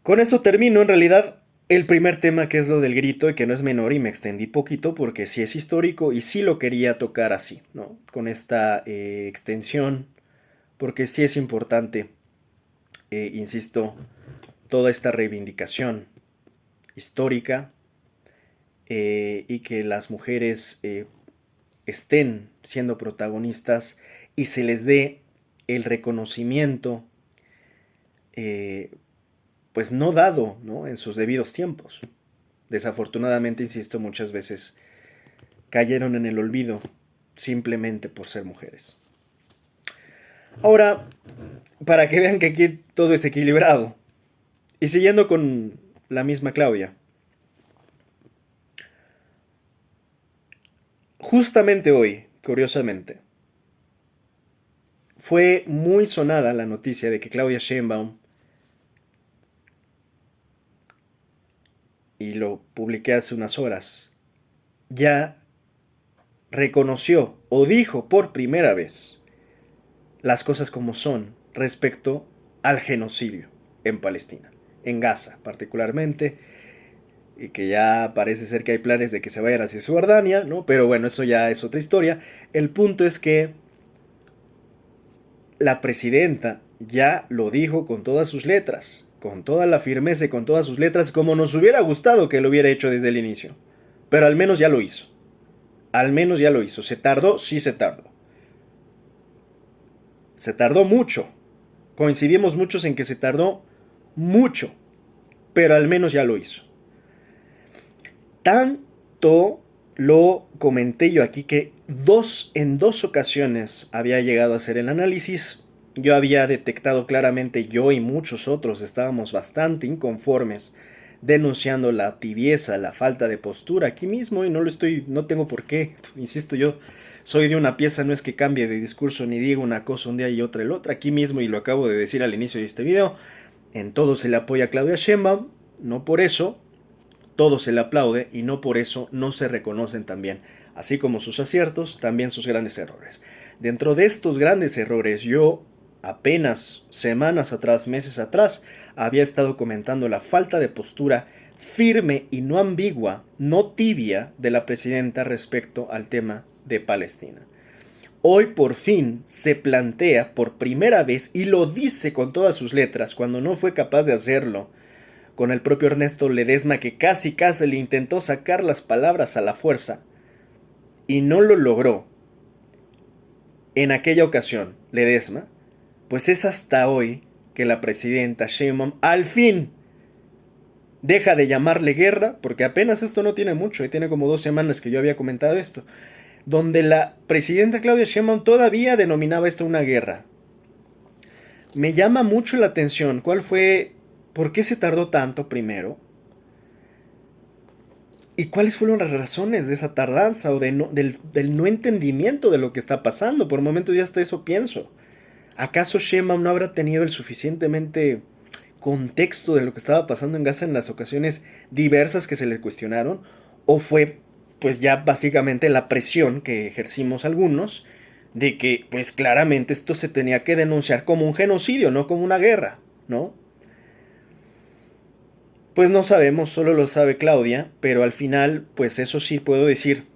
Speaker 1: Con esto termino en realidad el primer tema, que es lo del grito, y que no es menor, y me extendí poquito porque sí es histórico y sí lo quería tocar así, ¿no? Con esta extensión, porque sí es importante, insisto, toda esta reivindicación histórica y que las mujeres estén siendo protagonistas y se les dé el reconocimiento pues no dado, ¿no?, en sus debidos tiempos. Desafortunadamente, insisto, muchas veces cayeron en el olvido simplemente por ser mujeres. Ahora, para que vean que aquí todo es equilibrado, y siguiendo con la misma Claudia, justamente hoy, curiosamente, fue muy sonada la noticia de que Claudia Sheinbaum, y lo publiqué hace unas horas, ya reconoció o dijo por primera vez las cosas como son respecto al genocidio en Palestina, en Gaza particularmente, y que ya parece ser que hay planes de que se vayan hacia Cisjordania, ¿no? Pero bueno, eso ya es otra historia. El punto es que la presidenta ya lo dijo con todas sus letras, con toda la firmeza y con todas sus letras, como nos hubiera gustado que lo hubiera hecho desde el inicio. Pero al menos ya lo hizo. Al menos ya lo hizo. ¿Se tardó? Sí se tardó. Se tardó mucho. Coincidimos muchos en que se tardó mucho. Pero al menos ya lo hizo. Tanto lo comenté yo aquí que en dos ocasiones había llegado a hacer el análisis. Yo había detectado claramente, yo y muchos otros estábamos bastante inconformes denunciando la tibieza, la falta de postura aquí mismo, y no tengo por qué, insisto, yo soy de una pieza, no es que cambie de discurso ni diga una cosa un día y otra el otro, aquí mismo, y lo acabo de decir al inicio de este video, en todo se le apoya a Claudia Sheinbaum, no por eso todo se le aplaude y no por eso no se reconocen también, así como sus aciertos, también sus grandes errores. Dentro de estos grandes errores, yo apenas semanas atrás, meses atrás, había estado comentando la falta de postura firme y no ambigua, no tibia, de la presidenta respecto al tema de Palestina. Hoy por fin se plantea por primera vez y lo dice con todas sus letras cuando no fue capaz de hacerlo con el propio Ernesto Ledesma, que casi le intentó sacar las palabras a la fuerza y no lo logró. En aquella ocasión, Ledesma, pues es hasta hoy que la presidenta Sheinbaum al fin deja de llamarle guerra, porque apenas esto no tiene mucho, tiene como 2 semanas que yo había comentado esto, donde la presidenta Claudia Sheinbaum todavía denominaba esto una guerra. Me llama mucho la atención por qué se tardó tanto primero, y cuáles fueron las razones de esa tardanza o del no entendimiento de lo que está pasando. Por momentos ya hasta eso pienso. ¿Acaso Sheinbaum no habrá tenido el suficientemente contexto de lo que estaba pasando en Gaza en las ocasiones diversas que se le cuestionaron? ¿O fue pues ya básicamente la presión que ejercimos algunos de que pues claramente esto se tenía que denunciar como un genocidio, no como una guerra, ¿no? Pues no sabemos, solo lo sabe Claudia, pero al final pues eso sí puedo decir,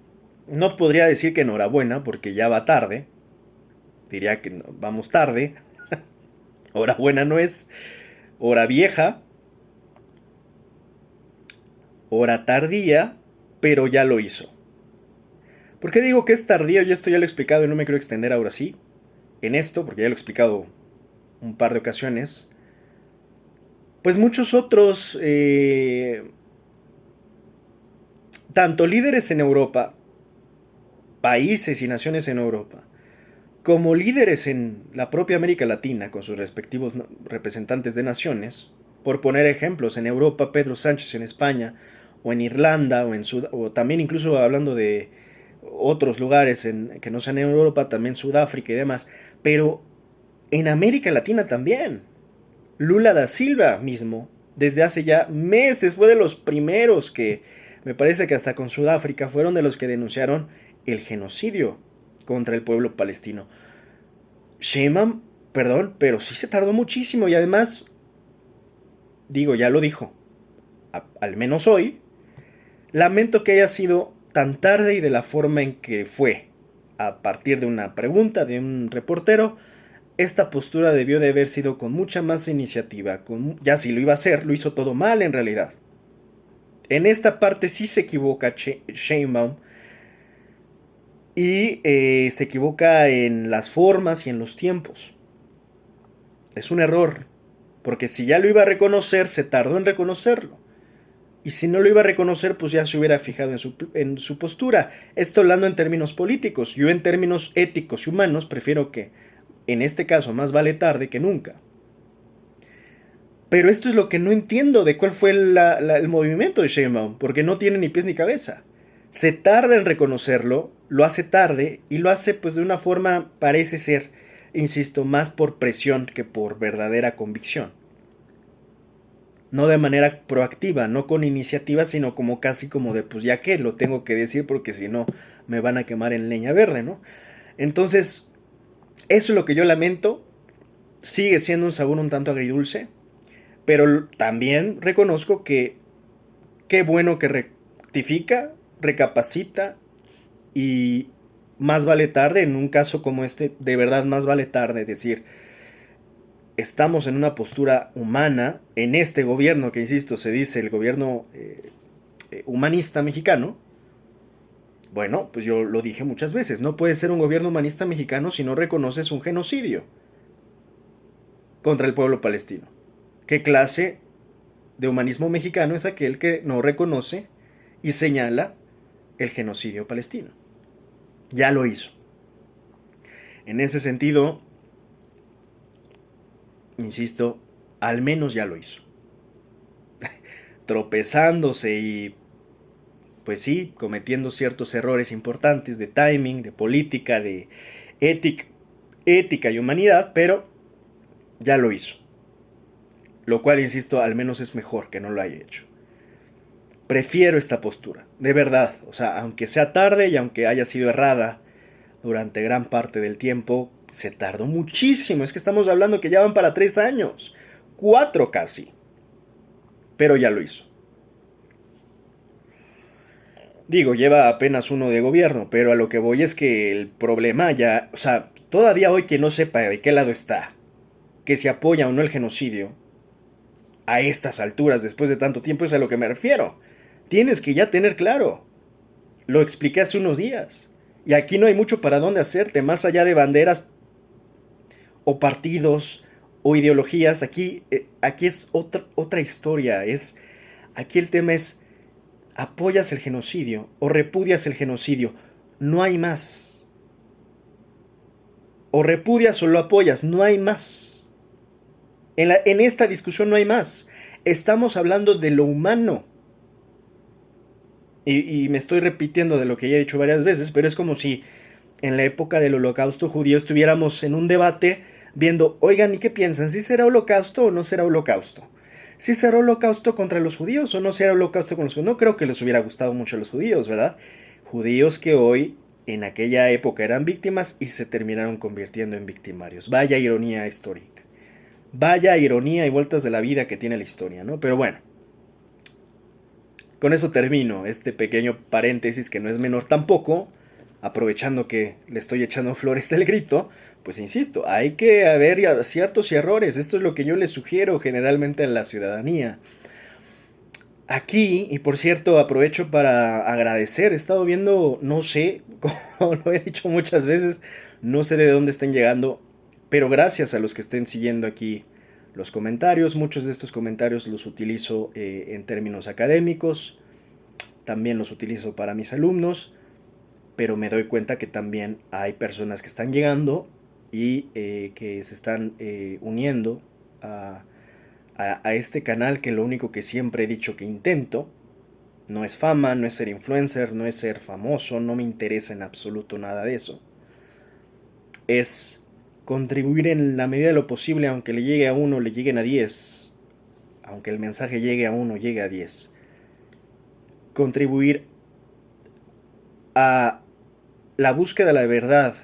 Speaker 1: no podría decir que enhorabuena porque ya va tarde, diría que vamos tarde, hora buena no es, hora vieja, hora tardía, pero ya lo hizo. ¿Por qué digo que es tardío? Y esto ya lo he explicado y no me quiero extender ahora sí en esto, porque ya lo he explicado un par de ocasiones. Pues muchos otros, tanto líderes en Europa, países y naciones en Europa, como líderes en la propia América Latina, con sus respectivos representantes de naciones, por poner ejemplos, en Europa Pedro Sánchez en España, o en Irlanda, o también incluso hablando de otros lugares que no sean en Europa, también Sudáfrica y demás, pero en América Latina también. Lula da Silva mismo, desde hace ya meses, fue de los primeros que, me parece que hasta con Sudáfrica, fueron de los que denunciaron el genocidio contra el pueblo palestino. Sheinbaum, perdón, pero sí se tardó muchísimo y además, digo, ya lo dijo, al menos hoy, lamento que haya sido tan tarde y de la forma en que fue, a partir de una pregunta de un reportero. Esta postura debió de haber sido con mucha más iniciativa, ya si lo iba a hacer, lo hizo todo mal en realidad. En esta parte sí se equivoca Sheinbaum y se equivoca en las formas y en los tiempos. Es un error, porque si ya lo iba a reconocer, se tardó en reconocerlo. Y si no lo iba a reconocer, pues ya se hubiera fijado en su postura. Esto hablando en términos políticos. Yo en términos éticos y humanos prefiero que, en este caso, más vale tarde que nunca. Pero esto es lo que no entiendo de cuál fue el movimiento de Sheinbaum, porque no tiene ni pies ni cabeza. Se tarda en reconocerlo, lo hace tarde y lo hace pues de una forma, parece ser, insisto, más por presión que por verdadera convicción. No de manera proactiva, no con iniciativa, sino como casi como de pues ya que lo tengo que decir porque si no me van a quemar en leña verde, ¿no? Entonces, eso es lo que yo lamento. Sigue siendo un sabor un tanto agridulce. Pero también reconozco que qué bueno que rectifica, recapacita y más vale tarde, en un caso como este, de verdad más vale tarde decir, estamos en una postura humana, en este gobierno que, insisto, se dice el gobierno humanista mexicano. Bueno, pues yo lo dije muchas veces, no puede ser un gobierno humanista mexicano si no reconoces un genocidio contra el pueblo palestino. ¿Qué clase de humanismo mexicano es aquel que no reconoce y señala el genocidio palestino? Ya lo hizo. En ese sentido, insisto, al menos ya lo hizo. tropezándose y, pues sí, cometiendo ciertos errores importantes de timing, de política, de ética, ética y humanidad, pero ya lo hizo. Lo cual, insisto, al menos es mejor que no lo haya hecho. Prefiero esta postura, de verdad. O sea, aunque sea tarde y aunque haya sido errada durante gran parte del tiempo, se tardó muchísimo. Es que estamos hablando que ya van para 3 años. 4 casi. Pero ya lo hizo. Digo, lleva apenas uno de gobierno, pero a lo que voy es que el problema ya... O sea, todavía hoy que no sepa de qué lado está, que si apoya o no el genocidio, a estas alturas, después de tanto tiempo, es a lo que me refiero. Tienes que ya tener claro. Lo expliqué hace unos días. Y aquí no hay mucho para dónde hacerte, más allá de banderas o partidos o ideologías. Aquí es otra historia. Aquí el tema es, ¿apoyas el genocidio o repudias el genocidio? No hay más. O repudias o lo apoyas, no hay más. En esta discusión no hay más. Estamos hablando de lo humano. Y me estoy repitiendo de lo que ya he dicho varias veces, pero es como si en la época del holocausto judío estuviéramos en un debate viendo, oigan, ¿y qué piensan? ¿Si será holocausto o no será holocausto? ¿Si será holocausto contra los judíos o no será holocausto con los judíos? No creo que les hubiera gustado mucho a los judíos, ¿verdad? Judíos que hoy, en aquella época, eran víctimas y se terminaron convirtiendo en victimarios. Vaya ironía histórica. Vaya ironía y vueltas de la vida que tiene la historia, ¿no? Pero bueno, con eso termino este pequeño paréntesis que no es menor tampoco, aprovechando que le estoy echando flores del grito, pues insisto, hay que haber aciertos y errores. Esto es lo que yo le sugiero generalmente a la ciudadanía. Aquí, y por cierto, aprovecho para agradecer, he estado viendo, no sé, como lo he dicho muchas veces, no sé de dónde estén llegando, pero gracias a los que estén siguiendo aquí los comentarios. Muchos de estos comentarios los utilizo en términos académicos, también los utilizo para mis alumnos, pero me doy cuenta que también hay personas que están llegando y que se están uniendo a este canal, que lo único que siempre he dicho que intento no es fama, no es ser influencer, no es ser famoso, no me interesa en absoluto nada de eso. Es contribuir en la medida de lo posible, aunque le llegue a uno, le lleguen a 10, aunque el mensaje llegue a uno, llegue a 10. Contribuir a la búsqueda de la verdad,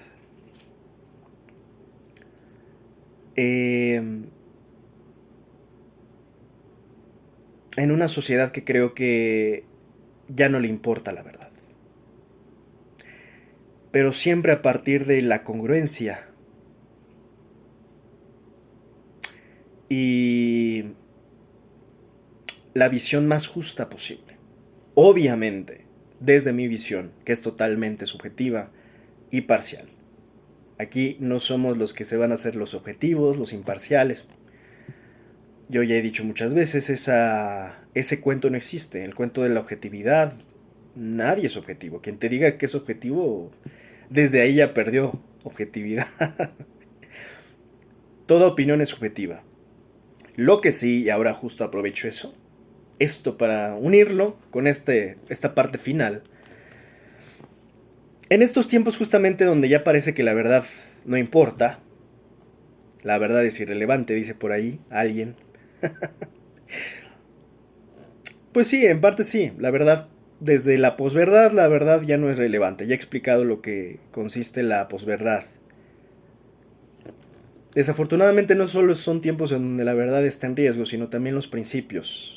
Speaker 1: en una sociedad que creo que ya no le importa la verdad. Pero siempre a partir de la congruencia y la visión más justa posible. Obviamente, desde mi visión, que es totalmente subjetiva y parcial. Aquí no somos los que se van a hacer los objetivos, los imparciales. Yo ya he dicho muchas veces, ese cuento no existe. El cuento de la objetividad, nadie es objetivo. Quien te diga que es objetivo, desde ahí ya perdió objetividad. Toda opinión es subjetiva. Lo que sí, y ahora justo aprovecho esto para unirlo con esta parte final. En estos tiempos justamente donde ya parece que la verdad no importa, la verdad es irrelevante, dice por ahí alguien. Pues sí, en parte sí, la verdad, desde la posverdad, la verdad ya no es relevante. Ya he explicado lo que consiste la posverdad. Desafortunadamente no solo son tiempos en donde la verdad está en riesgo, sino también los principios.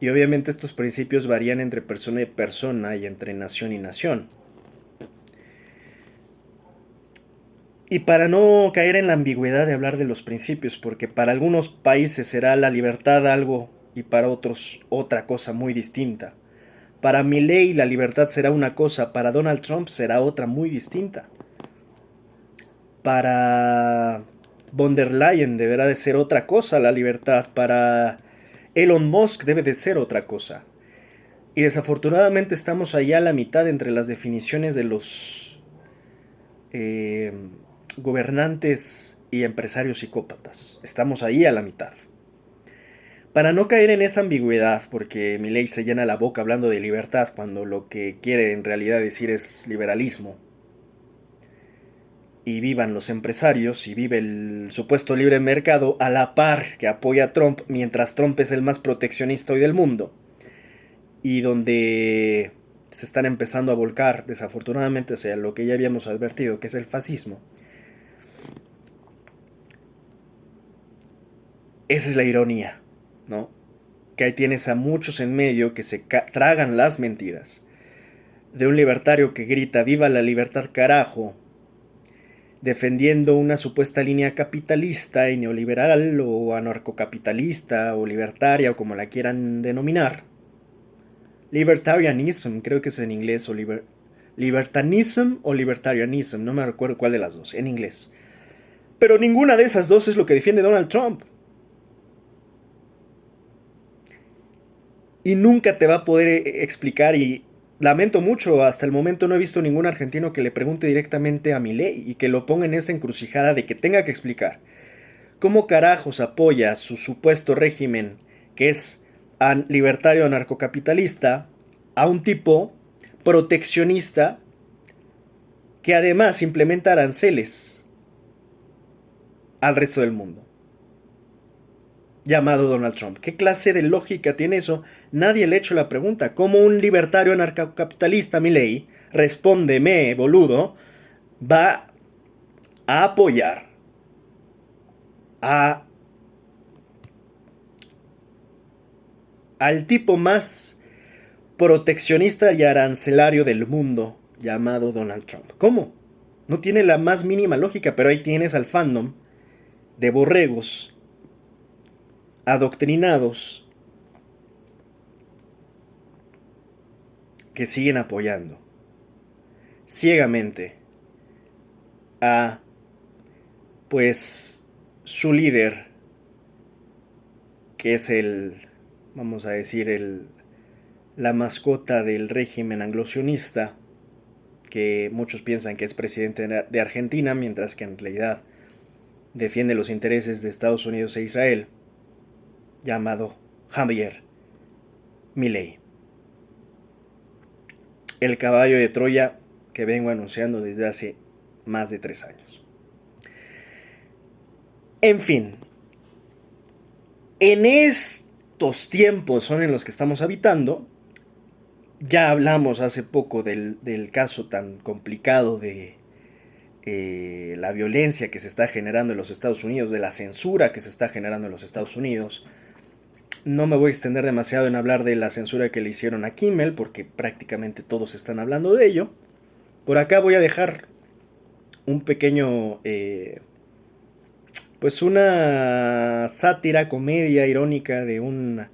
Speaker 1: Y obviamente estos principios varían entre persona y persona y entre nación y nación. Y para no caer en la ambigüedad de hablar de los principios, porque para algunos países será la libertad algo y para otros otra cosa muy distinta. Para Milei la libertad será una cosa, para Donald Trump será otra muy distinta. Para von der Leyen deberá de ser otra cosa la libertad, para Elon Musk debe de ser otra cosa. Y desafortunadamente estamos allá a la mitad entre las definiciones de los gobernantes y empresarios psicópatas. Estamos ahí a la mitad. Para no caer en esa ambigüedad, porque Milei se llena la boca hablando de libertad cuando lo que quiere en realidad decir es liberalismo, y vivan los empresarios y vive el supuesto libre mercado a la par que apoya a Trump, mientras Trump es el más proteccionista hoy del mundo, y donde se están empezando a volcar desafortunadamente hacia lo que ya habíamos advertido, que es el fascismo. Esa es la ironía, ¿no? Que ahí tienes a muchos en medio que se tragan las mentiras. De un libertario que grita "viva la libertad carajo", defendiendo una supuesta línea capitalista y neoliberal o anarcocapitalista o libertaria o como la quieran denominar. Libertarianism, creo que es en inglés, o libertanism o libertarianism, no me recuerdo cuál de las dos, en inglés. Pero ninguna de esas dos es lo que defiende Donald Trump. Y nunca te va a poder explicar, y lamento mucho, hasta el momento no he visto ningún argentino que le pregunte directamente a Milei y que lo ponga en esa encrucijada de que tenga que explicar cómo carajos apoya su supuesto régimen, que es libertario anarcocapitalista, a un tipo proteccionista que además implementa aranceles al resto del mundo, llamado Donald Trump. ¿Qué clase de lógica tiene eso? Nadie le ha hecho la pregunta. ¿Cómo un libertario anarcocapitalista, Milei, respóndeme, boludo, va a apoyar a, al tipo más proteccionista y arancelario del mundo, llamado Donald Trump? ¿Cómo? No tiene la más mínima lógica, pero ahí tienes al fandom de borregos adoctrinados que siguen apoyando ciegamente a, pues, su líder, que es vamos a decir, la mascota del régimen anglosionista, que muchos piensan que es presidente de Argentina, mientras que en realidad defiende los intereses de Estados Unidos e Israel, llamado Javier Milei. El caballo de Troya que vengo anunciando desde hace más de 3 años. En fin, en estos tiempos son en los que estamos habitando. Ya hablamos hace poco del caso tan complicado de la violencia que se está generando en los Estados Unidos, de la censura que se está generando en los Estados Unidos. No me voy a extender demasiado en hablar de la censura que le hicieron a Kimmel, porque prácticamente todos están hablando de ello. Por acá voy a dejar un pequeño, pues una sátira, comedia irónica de un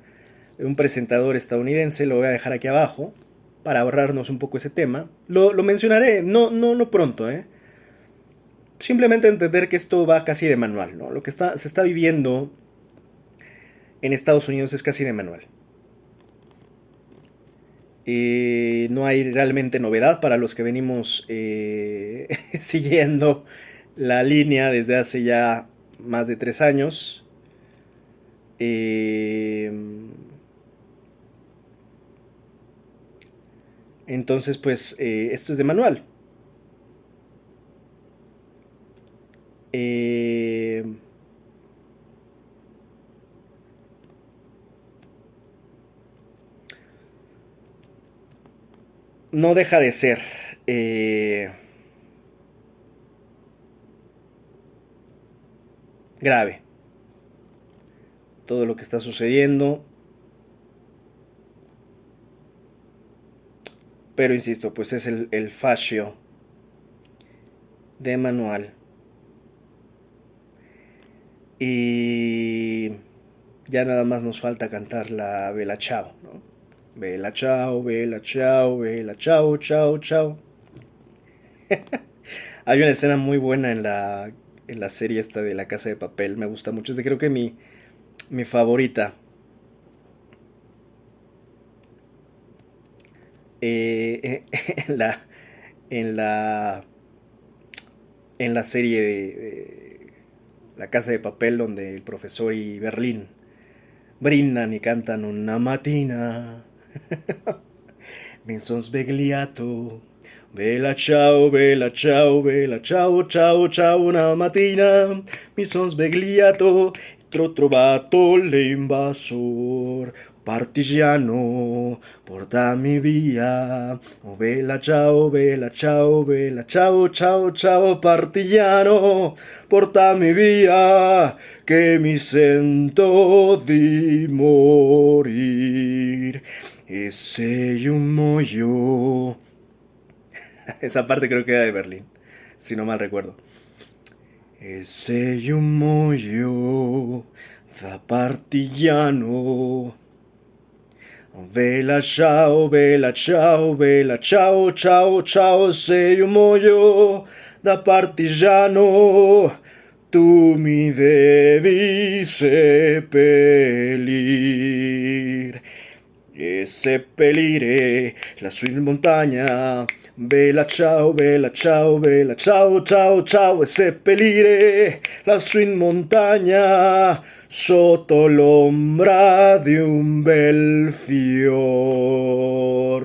Speaker 1: presentador estadounidense. Lo voy a dejar aquí abajo para ahorrarnos un poco ese tema. Lo mencionaré, no pronto, ¿eh? Simplemente entender que esto va casi de manual, ¿no? Lo que se está viviendo en Estados Unidos es casi de manual. No hay realmente novedad para los que venimos siguiendo la línea desde hace ya más de 3 años. Eh, entonces, pues, esto es de manual. Eh, no deja de ser grave todo lo que está sucediendo. Pero insisto, pues es el fascio de manual. Y ya nada más nos falta cantar la Vela Chao, ¿no? Vela Chao, Vela Chao, Vela Chao, Chao, Chao. Hay una escena muy buena en la serie esta de La Casa de Papel. Me gusta mucho. Es de, creo que mi favorita. En en la, en la serie de La Casa de Papel, donde el profesor y Berlín brindan y cantan una mattina. Mi son svegliato, bella ciao, bella ciao, bella ciao, ciao, ciao, una mattina. Mi son svegliato, t'ho trovato l'invasor. Partigiano, portami via. Oh bella ciao, bella ciao, bella ciao, ciao, ciao, partigiano, portami via, che mi sento di morir. E sei un muoio. Esa parte creo que era de Berlín, si no mal recuerdo. E sei un muoio da partigiano. Vela ciao, bella ciao, bella ciao, ciao, ciao, sei un muoio da partigiano. Tu mi devi seppellir. E seppellire lassù in montagna. Bella ciao, bella ciao, bella ciao, ciao, ciao. E seppellire lassù in montagna, sotto l'ombra di un bel fior.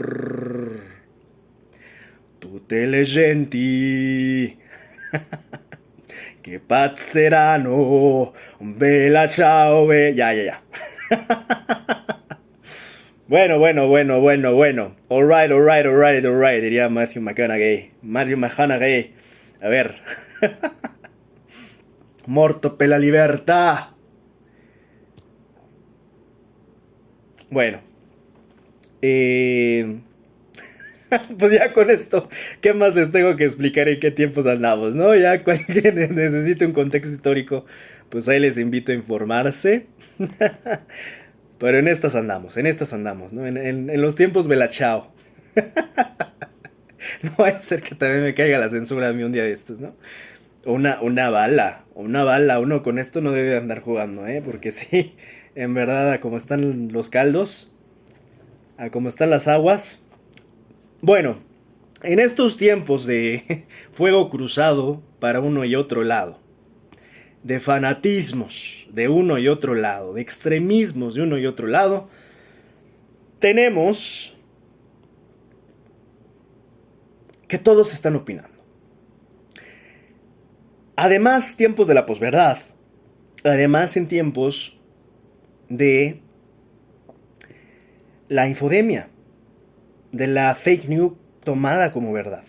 Speaker 1: Tutte le genti che pazzeranno. Bella ciao, ya, ya, ya. Bueno, bueno, bueno, bueno, bueno. Alright, alright, alright, alright, diría Matthew McConaughey. Matthew McConaughey. A ver. Morto per la libertà. Bueno. Pues ya con esto, ¿qué más les tengo que explicar en qué tiempos andamos, no? Ya cualquier necesite un contexto histórico, pues ahí les invito a informarse. Pero en estas andamos, ¿no? En los tiempos Belachao. No vaya a ser que también me caiga la censura a mí un día de estos, ¿no? Una bala, uno con esto no debe andar jugando, ¿eh? Porque sí, en verdad, a como están los caldos, a como están las aguas. Bueno, en estos tiempos de fuego cruzado para uno y otro lado, de fanatismos de uno y otro lado, de extremismos de uno y otro lado, tenemos que todos están opinando. Además, tiempos de la posverdad, además en tiempos de la infodemia, de la fake news tomada como verdad,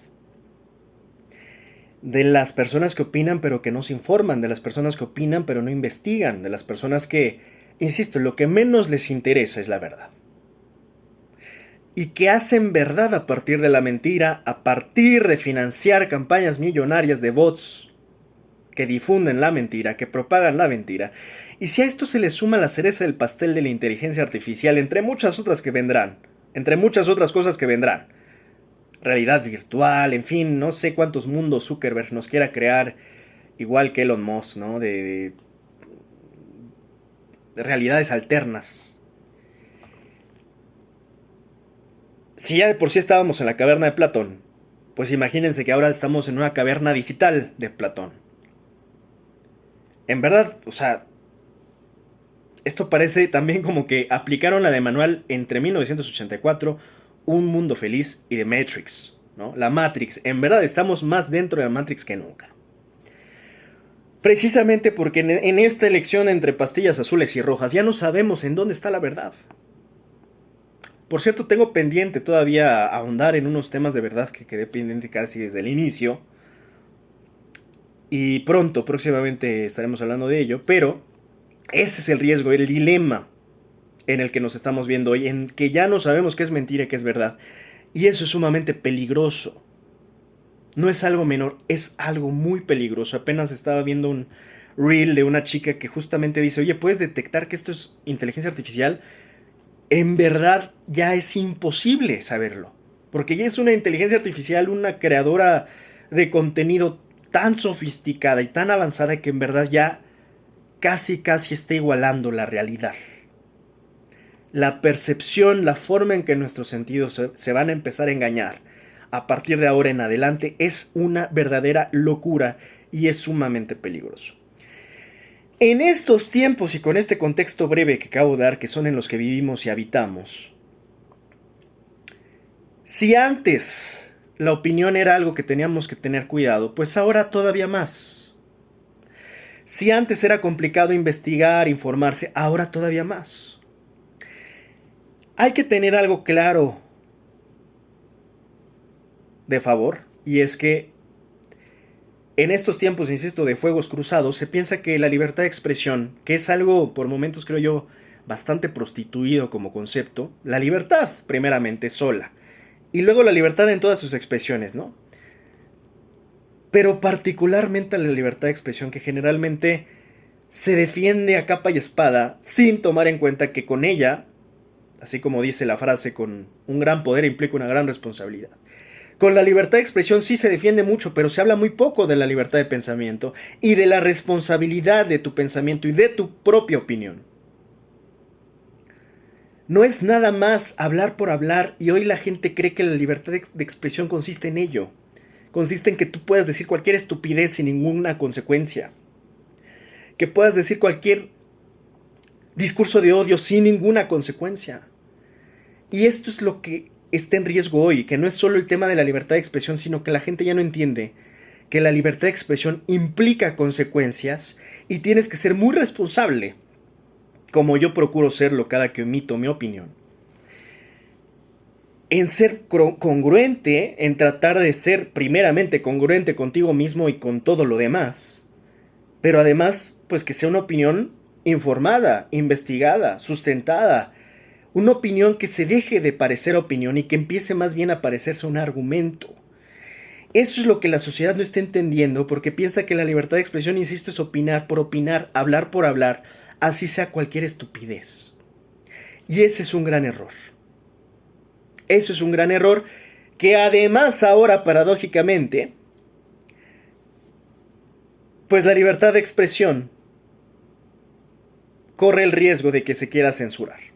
Speaker 1: de las personas que opinan pero que no se informan, de las personas que opinan pero no investigan, de las personas que, insisto, lo que menos les interesa es la verdad. Y que hacen verdad a partir de la mentira, a partir de financiar campañas millonarias de bots que difunden la mentira, que propagan la mentira. Y si a esto se le suma la cereza del pastel de la inteligencia artificial, entre muchas otras que vendrán, entre muchas otras cosas que vendrán, realidad virtual, en fin, no sé cuántos mundos Zuckerberg nos quiera crear, igual que Elon Musk, ¿no? De realidades alternas. Si ya de por sí estábamos en la caverna de Platón, pues imagínense que ahora estamos en una caverna digital de Platón. En verdad, o sea, esto parece también como que aplicaron la de Manuel entre 1984, Un Mundo Feliz y The Matrix, ¿no? La Matrix. En verdad estamos más dentro de la Matrix que nunca. Precisamente porque en esta elección entre pastillas azules y rojas ya no sabemos en dónde está la verdad. Por cierto, tengo pendiente todavía ahondar en unos temas de verdad que quedé pendiente casi desde el inicio. Y pronto, próximamente estaremos hablando de ello, pero ese es el riesgo, el dilema en el que nos estamos viendo hoy, en que ya no sabemos qué es mentira y qué es verdad. Y eso es sumamente peligroso. No es algo menor, es algo muy peligroso. Apenas estaba viendo un reel de una chica que justamente dice, oye, ¿puedes detectar que esto es inteligencia artificial? En verdad ya es imposible saberlo, porque ya es una inteligencia artificial, una creadora de contenido tan sofisticada y tan avanzada que en verdad ya casi está igualando la realidad. La percepción, la forma en que nuestros sentidos se van a empezar a engañar a partir de ahora en adelante es una verdadera locura y es sumamente peligroso. En estos tiempos y con este contexto breve que acabo de dar, que son en los que vivimos y habitamos, si antes la opinión era algo que teníamos que tener cuidado, pues ahora todavía más. Si antes era complicado investigar, informarse, ahora todavía más. Hay que tener algo claro de favor, y es que en estos tiempos, insisto, de fuegos cruzados, se piensa que la libertad de expresión, que es algo por momentos creo yo bastante prostituido como concepto, la libertad primeramente sola, y luego la libertad en todas sus expresiones, ¿no? Pero particularmente la libertad de expresión, que generalmente se defiende a capa y espada sin tomar en cuenta que con ella, así como dice la frase, con un gran poder implica una gran responsabilidad. Con la libertad de expresión sí se defiende mucho, pero se habla muy poco de la libertad de pensamiento y de la responsabilidad de tu pensamiento y de tu propia opinión. No es nada más hablar por hablar, y hoy la gente cree que la libertad de expresión consiste en ello. Consiste en que tú puedas decir cualquier estupidez sin ninguna consecuencia. Que puedas decir cualquier discurso de odio sin ninguna consecuencia. Y esto es lo que está en riesgo hoy, que no es solo el tema de la libertad de expresión, sino que la gente ya no entiende que la libertad de expresión implica consecuencias y tienes que ser muy responsable, como yo procuro serlo cada que emito mi opinión, en ser congruente, en tratar de ser primeramente congruente contigo mismo y con todo lo demás, pero además, pues que sea una opinión informada, investigada, sustentada, una opinión que se deje de parecer opinión y que empiece más bien a parecerse un argumento. Eso es lo que la sociedad no está entendiendo, porque piensa que la libertad de expresión, insisto, es opinar por opinar, hablar por hablar, así sea cualquier estupidez. Y ese es un gran error. Eso es un gran error que además ahora, paradójicamente, pues la libertad de expresión corre el riesgo de que se quiera censurar.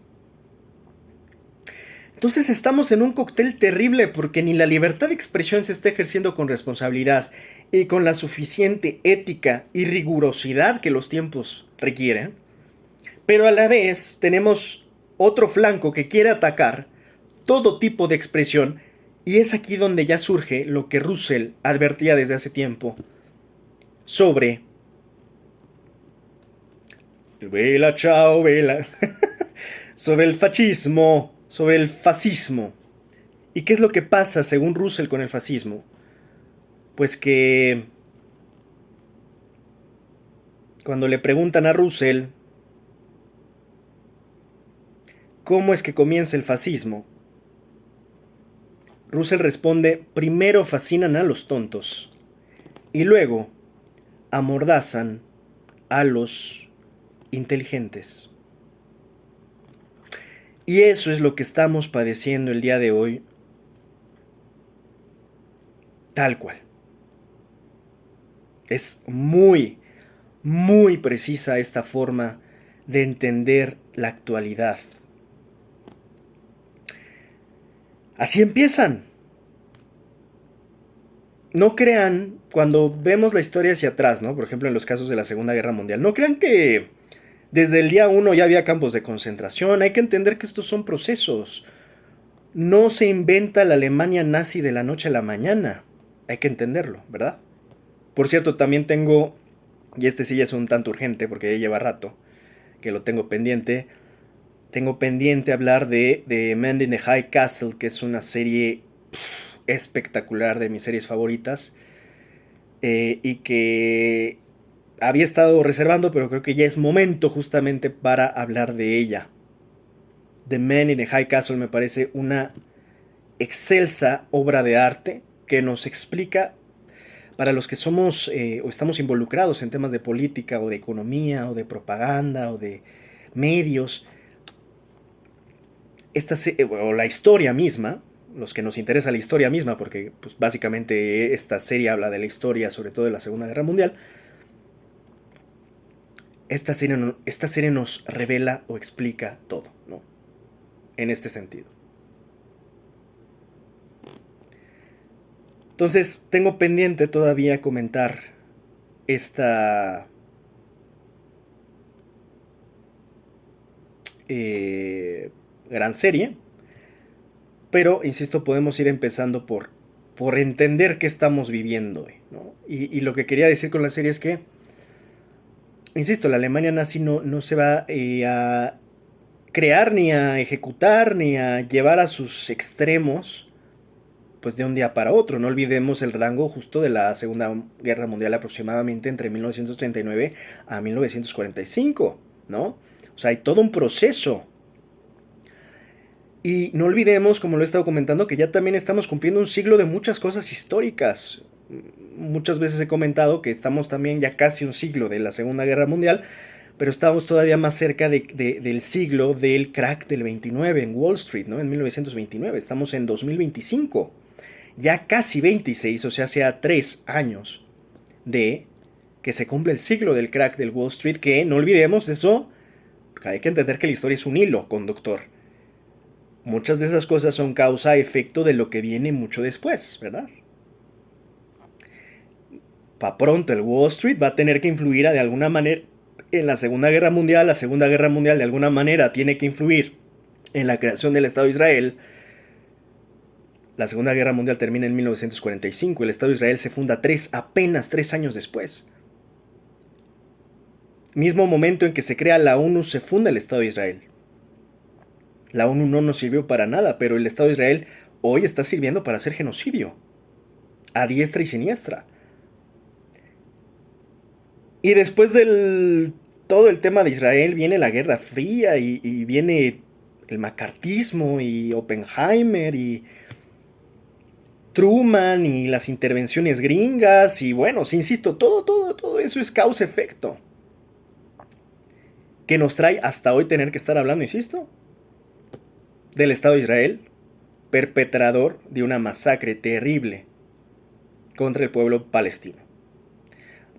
Speaker 1: Entonces estamos en un cóctel terrible, porque ni la libertad de expresión se está ejerciendo con responsabilidad y con la suficiente ética y rigurosidad que los tiempos requieren, pero a la vez tenemos otro flanco que quiere atacar todo tipo de expresión, y es aquí donde ya surge lo que Russell advertía desde hace tiempo sobre vela, chao, vela, sobre el fascismo, sobre el fascismo. ¿Y qué es lo que pasa, según Russell, con el fascismo? Pues que cuando le preguntan a Russell cómo es que comienza el fascismo, Russell responde: primero fascinan a los tontos y luego amordazan a los inteligentes. Y eso es lo que estamos padeciendo el día de hoy, tal cual. Es muy, muy precisa esta forma de entender la actualidad. Así empiezan. No crean, cuando vemos la historia hacia atrás, ¿no? Por ejemplo, en los casos de la Segunda Guerra Mundial, no crean que desde el día 1 ya había campos de concentración. Hay que entender que estos son procesos. No se inventa la Alemania nazi de la noche a la mañana. Hay que entenderlo, ¿verdad? Por cierto, también tengo, y este sí ya es un tanto urgente porque ya lleva rato que lo tengo pendiente. Tengo pendiente hablar de Man in the High Castle, que es una serie espectacular, de mis series favoritas, y que había estado reservando, pero creo que ya es momento justamente para hablar de ella. The Man in the High Castle me parece una excelsa obra de arte que nos explica, para los que somos o estamos involucrados en temas de política o de economía o de propaganda o de medios, o la historia misma, los que nos interesa la historia misma, porque pues, básicamente esta serie habla de la historia, sobre todo de la Segunda Guerra Mundial. Esta serie nos revela o explica todo, ¿no? En este sentido. Entonces, tengo pendiente todavía comentar esta gran serie, pero, insisto, podemos ir empezando por entender qué estamos viviendo hoy, ¿no? Y lo que quería decir con la serie es que, insisto, la Alemania nazi no se va a crear, ni a ejecutar, ni a llevar a sus extremos, pues de un día para otro. No olvidemos el rango justo de la Segunda Guerra Mundial, aproximadamente entre 1939 a 1945, ¿no? O sea, hay todo un proceso. Y no olvidemos, como lo he estado comentando, que ya también estamos cumpliendo un siglo de muchas cosas históricas. Muchas veces he comentado que estamos también ya casi un siglo de la Segunda Guerra Mundial, pero estamos todavía más cerca del siglo del crack del 29 en Wall Street, ¿no? En 1929, estamos en 2025, ya casi 26, o sea, hace 3 años de que se cumple el siglo del crack del Wall Street, que no olvidemos eso, porque hay que entender que la historia es un hilo conductor. Muchas de esas cosas son causa-efecto de lo que viene mucho después, ¿verdad? Pa' pronto el Wall Street va a tener que influir de alguna manera en la Segunda Guerra Mundial. La Segunda Guerra Mundial de alguna manera tiene que influir en la creación del Estado de Israel. La Segunda Guerra Mundial termina en 1945. El Estado de Israel se funda apenas 3 años después. Mismo momento en que se crea la ONU, se funda el Estado de Israel. La ONU no nos sirvió para nada, pero el Estado de Israel hoy está sirviendo para hacer genocidio, a diestra y siniestra. Y después del todo el tema de Israel viene la Guerra Fría y viene el macartismo y Oppenheimer y Truman y las intervenciones gringas y bueno, sí, insisto, todo eso es causa-efecto que nos trae hasta hoy tener que estar hablando, insisto, del Estado de Israel, perpetrador de una masacre terrible contra el pueblo palestino.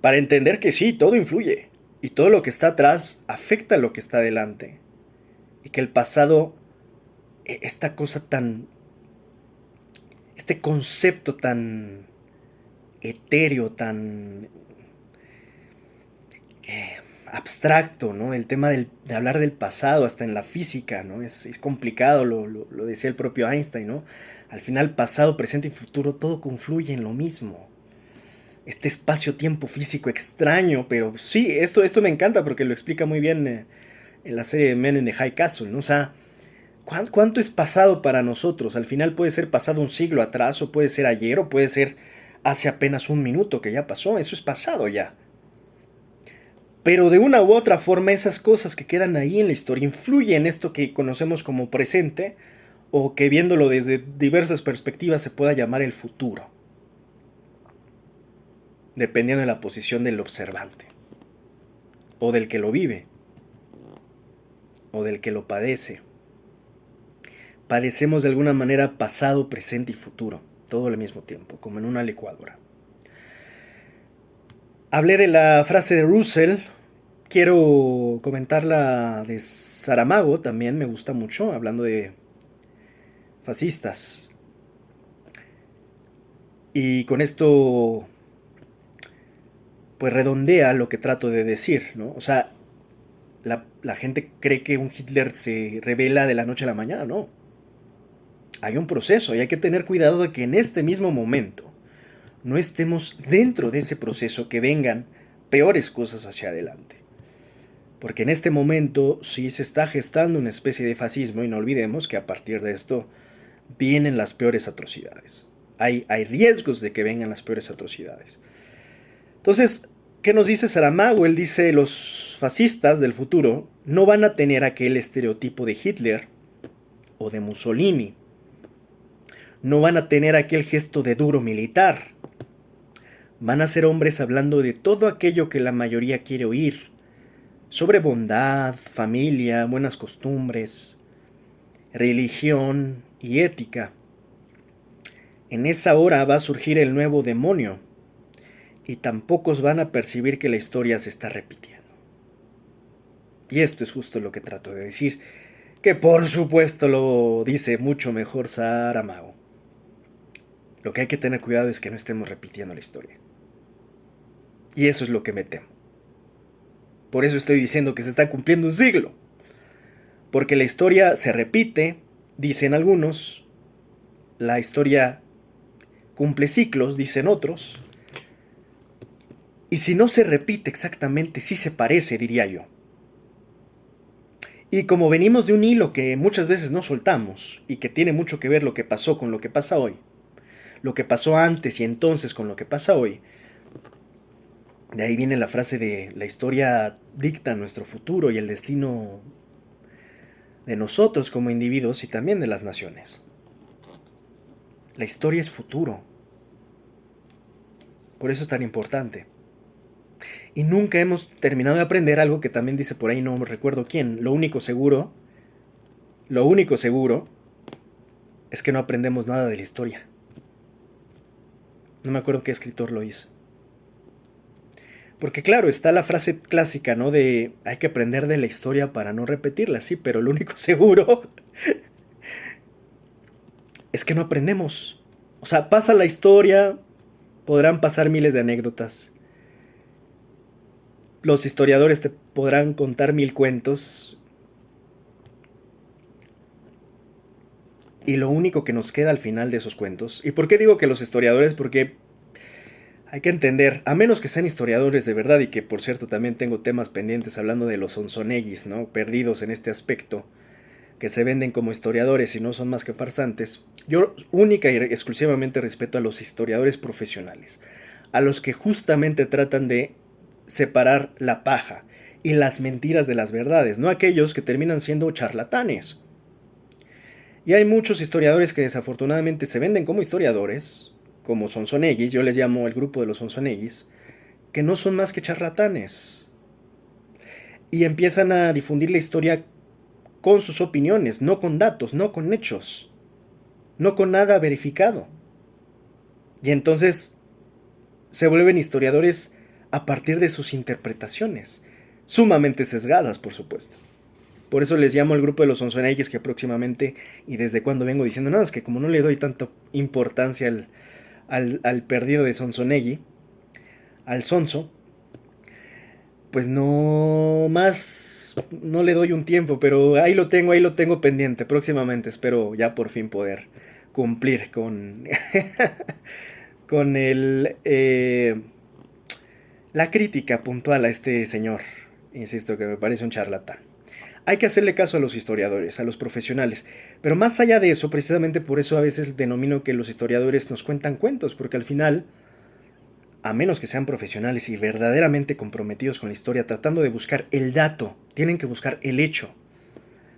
Speaker 1: Para entender que sí, todo influye y todo lo que está atrás afecta a lo que está adelante y que el pasado, esta cosa tan, este concepto tan etéreo, tan abstracto, ¿no? El tema de hablar del pasado, hasta en la física, ¿no? Es complicado, lo decía el propio Einstein, ¿no? Al final, pasado, presente y futuro, todo confluye en lo mismo. Este espacio-tiempo físico extraño, pero sí, esto me encanta porque lo explica muy bien en la serie de Men in the High Castle, ¿no? O sea, ¿cuánto es pasado para nosotros? Al final puede ser pasado un siglo atrás, o puede ser ayer, o puede ser hace apenas un minuto que ya pasó, eso es pasado ya. Pero de una u otra forma esas cosas que quedan ahí en la historia influyen en esto que conocemos como presente, o que viéndolo desde diversas perspectivas se pueda llamar el futuro, dependiendo de la posición del observante, o del que lo vive, o del que lo padece. Padecemos de alguna manera pasado, presente y futuro, todo al mismo tiempo, como en una licuadora. Hablé de la frase de Russell, quiero comentar la de Saramago, también me gusta mucho, hablando de fascistas. Y con esto, pues redondea lo que trato de decir, ¿no? O sea, la gente cree que un Hitler se revela de la noche a la mañana, no. Hay un proceso y hay que tener cuidado de que en este mismo momento no estemos dentro de ese proceso, que vengan peores cosas hacia adelante. Porque en este momento sí se está gestando una especie de fascismo y no olvidemos que a partir de esto vienen las peores atrocidades. Hay riesgos de que vengan las peores atrocidades. Entonces, ¿qué nos dice Saramago? Él dice, los fascistas del futuro no van a tener aquel estereotipo de Hitler o de Mussolini. No van a tener aquel gesto de duro militar. Van a ser hombres hablando de todo aquello que la mayoría quiere oír, sobre bondad, familia, buenas costumbres, religión y ética. En esa hora va a surgir el nuevo demonio y tan pocos van a percibir que la historia se está repitiendo. Y esto es justo lo que trato de decir, que por supuesto lo dice mucho mejor Saramago. Lo que hay que tener cuidado es que no estemos repitiendo la historia. Y eso es lo que me temo. Por eso estoy diciendo que se está cumpliendo un siglo. Porque la historia se repite, dicen algunos, la historia cumple ciclos, dicen otros, y si no se repite exactamente, sí se parece, diría yo. Y como venimos de un hilo que muchas veces no soltamos, y que tiene mucho que ver lo que pasó con lo que pasa hoy, lo que pasó antes y entonces con lo que pasa hoy, de ahí viene la frase de la historia dicta nuestro futuro y el destino de nosotros como individuos y también de las naciones. La historia es futuro, por eso es tan importante. Y nunca hemos terminado de aprender algo que también dice por ahí, no recuerdo quién, lo único seguro es que no aprendemos nada de la historia. No me acuerdo qué escritor lo hizo. Porque claro, está la frase clásica, ¿no? De hay que aprender de la historia para no repetirla, sí, pero lo único seguro es que no aprendemos. O sea, pasa la historia, podrán pasar miles de anécdotas. Los historiadores te podrán contar mil cuentos. Y lo único que nos queda al final de esos cuentos. ¿Y por qué digo que los historiadores? Porque hay que entender, a menos que sean historiadores de verdad, y que por cierto también tengo temas pendientes hablando de los Sonsonegis, ¿no? Perdidos en este aspecto, que se venden como historiadores y no son más que farsantes. Yo única y exclusivamente respeto a los historiadores profesionales, a los que justamente tratan de separar la paja y las mentiras de las verdades, no aquellos que terminan siendo charlatanes. Y hay muchos historiadores que desafortunadamente se venden como historiadores, como Sonsonegis, yo les llamo el grupo de los Sonsonegis, que no son más que charlatanes. Y empiezan a difundir la historia con sus opiniones, no con datos, no con hechos, no con nada verificado. Y entonces se vuelven historiadores a partir de sus interpretaciones, sumamente sesgadas, por supuesto. Por eso les llamo el grupo de los Sonsonegis, que próximamente, y desde cuando vengo diciendo, nada, es que como no le doy tanta importancia al perdido de Sonsonegui, al Sonso, pues no más, no le doy un tiempo, pero ahí lo tengo pendiente. Próximamente espero ya por fin poder cumplir con, con la crítica puntual a este señor. Insisto que me parece un charlatán. Hay que hacerle caso a los historiadores, a los profesionales. Pero más allá de eso, precisamente por eso a veces denomino que los historiadores nos cuentan cuentos, porque al final, a menos que sean profesionales y verdaderamente comprometidos con la historia, tratando de buscar el dato, tienen que buscar el hecho.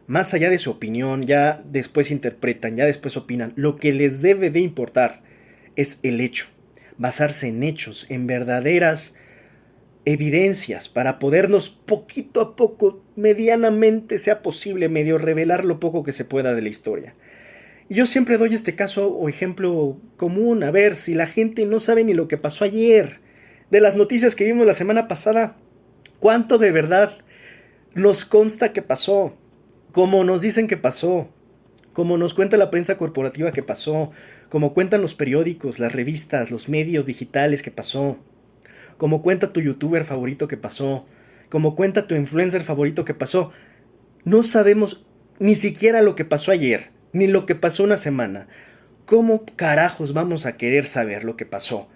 Speaker 1: Más allá de su opinión, ya después interpretan, ya después opinan. Lo que les debe de importar es el hecho. Basarse en hechos, en verdaderas evidencias, para podernos poquito a poco, medianamente sea posible, medio revelar lo poco que se pueda de la historia. Y yo siempre doy este caso o ejemplo común, a ver, si la gente no sabe ni lo que pasó ayer, de las noticias que vimos la semana pasada, ¿cuánto de verdad nos consta que pasó? ¿Cómo nos dicen que pasó? ¿Cómo nos cuenta la prensa corporativa que pasó? ¿Cómo cuentan los periódicos, las revistas, los medios digitales que pasó? ¿Cómo cuenta tu youtuber favorito que pasó? ¿Cómo cuenta tu influencer favorito que pasó? No sabemos ni siquiera lo que pasó ayer, ni lo que pasó una semana. ¿Cómo carajos vamos a querer saber lo que pasó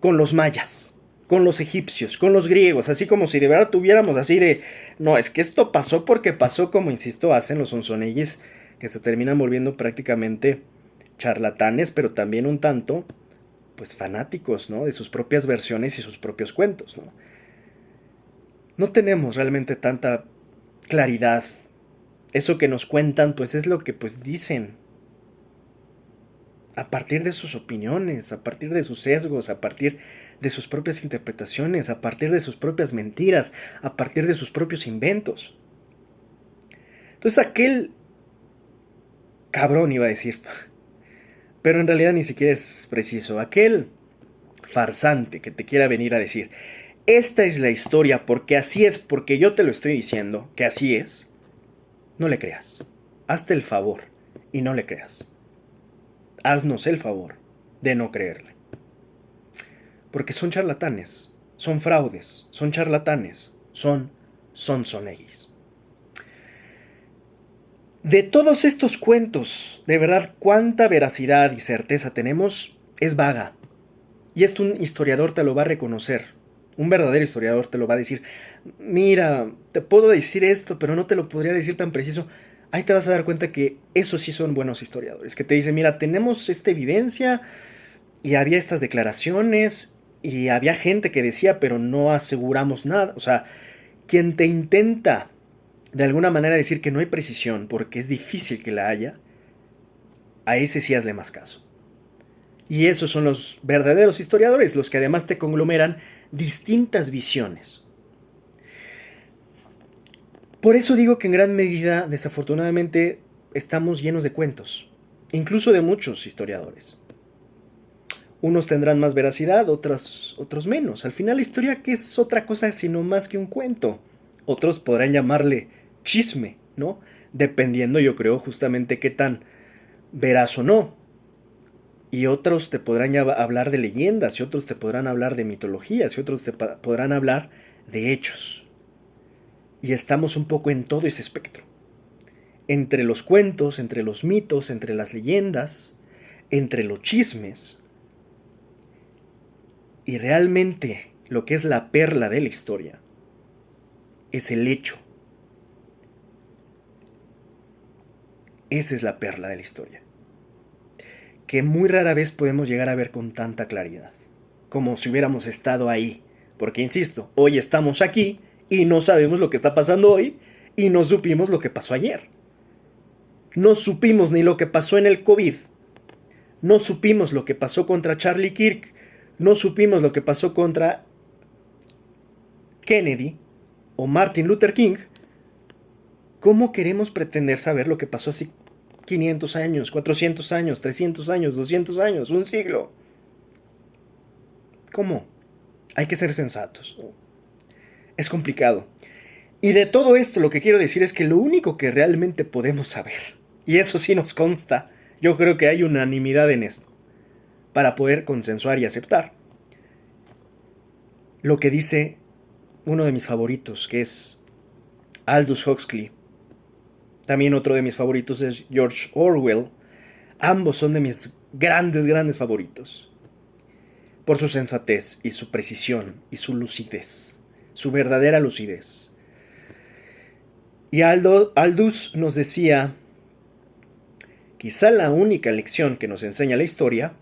Speaker 1: con los mayas, con los egipcios, con los griegos? Así como si de verdad tuviéramos así de, no, es que esto pasó porque pasó, como insisto, hacen los Sonsonegis, que se terminan volviendo prácticamente charlatanes, pero también un tanto, pues fanáticos, ¿no? De sus propias versiones y sus propios cuentos, ¿no? No tenemos realmente tanta claridad. Eso que nos cuentan, pues es lo que pues dicen. A partir de sus opiniones, a partir de sus sesgos, a partir de sus propias interpretaciones, a partir de sus propias mentiras, a partir de sus propios inventos. Entonces aquel cabrón iba a decir, pero en realidad ni siquiera es preciso, aquel farsante que te quiera venir a decir, esta es la historia porque así es, porque yo te lo estoy diciendo, que así es, no le creas. Hazte el favor y no le creas. Haznos el favor de no creerle. Porque son charlatanes, son fraudes, son charlatanes, son sonsoneguis. De todos estos cuentos, de verdad, cuánta veracidad y certeza tenemos es vaga. Y esto un historiador te lo va a reconocer. Un verdadero historiador te lo va a decir. Mira, te puedo decir esto, pero no te lo podría decir tan preciso. Ahí te vas a dar cuenta que esos sí son buenos historiadores. Que te dicen, mira, tenemos esta evidencia y había estas declaraciones y había gente que decía, pero no aseguramos nada. O sea, quien te intenta de alguna manera decir que no hay precisión porque es difícil que la haya, a ese sí hazle más caso. Y esos son los verdaderos historiadores, los que además te conglomeran distintas visiones. Por eso digo que en gran medida, desafortunadamente, estamos llenos de cuentos, incluso de muchos historiadores. Unos tendrán más veracidad, otros menos. Al final la historia, ¿qué es otra cosa sino más que un cuento? Otros podrán llamarle chisme, ¿no? Dependiendo, yo creo, justamente qué tan veraz o no. Y otros te podrán hablar de leyendas, y otros te podrán hablar de mitologías, y otros te podrán hablar de hechos. Y estamos un poco en todo ese espectro. Entre los cuentos, entre los mitos, entre las leyendas, entre los chismes. Y realmente lo que es la perla de la historia es el hecho. Esa es la perla de la historia, que muy rara vez podemos llegar a ver con tanta claridad, como si hubiéramos estado ahí. Porque, insisto, hoy estamos aquí y no sabemos lo que está pasando hoy y no supimos lo que pasó ayer. No supimos ni lo que pasó en el COVID. No supimos lo que pasó contra Charlie Kirk. No supimos lo que pasó contra Kennedy o Martin Luther King. ¿Cómo queremos pretender saber lo que pasó hace 500 años, 400 años, 300 años, 200 años, un siglo? ¿Cómo? Hay que ser sensatos. Es complicado. Y de todo esto lo que quiero decir es que lo único que realmente podemos saber, y eso sí nos consta, yo creo que hay unanimidad en esto, para poder consensuar y aceptar, lo que dice uno de mis favoritos, que es Aldous Huxley. También otro de mis favoritos es George Orwell. Ambos son de mis grandes favoritos. Por su sensatez y su precisión y su lucidez. Su verdadera lucidez. Y Aldous nos decía, quizá la única lección que nos enseña la historia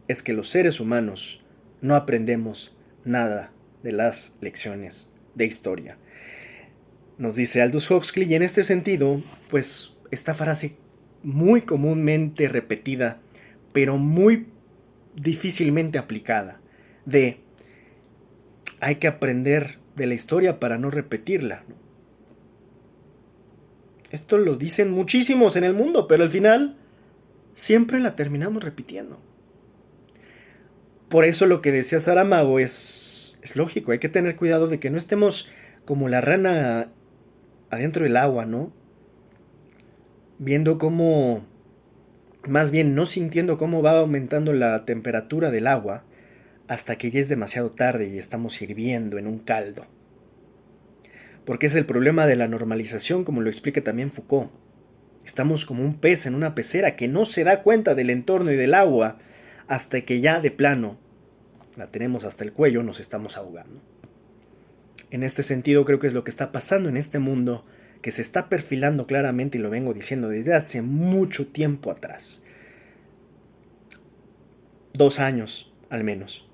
Speaker 1: es que los seres humanos no aprendemos nada de las lecciones de historia. Nos dice Aldous Huxley, y en este sentido, pues esta frase muy comúnmente repetida, pero muy difícilmente aplicada, de hay que aprender de la historia para no repetirla. Esto lo dicen muchísimos en el mundo, pero al final siempre la terminamos repitiendo. Por eso lo que decía Saramago es lógico, hay que tener cuidado de que no estemos como la rana adentro del agua, ¿no? Viendo cómo, más bien no sintiendo cómo va aumentando la temperatura del agua hasta que ya es demasiado tarde y estamos hirviendo en un caldo. Porque es el problema de la normalización, como lo explica también Foucault. Estamos como un pez en una pecera que no se da cuenta del entorno y del agua hasta que ya de plano la tenemos hasta el cuello, nos estamos ahogando. En este sentido creo que es lo que está pasando en este mundo, que se está perfilando claramente, y lo vengo diciendo desde hace mucho tiempo atrás. 2 años, al menos.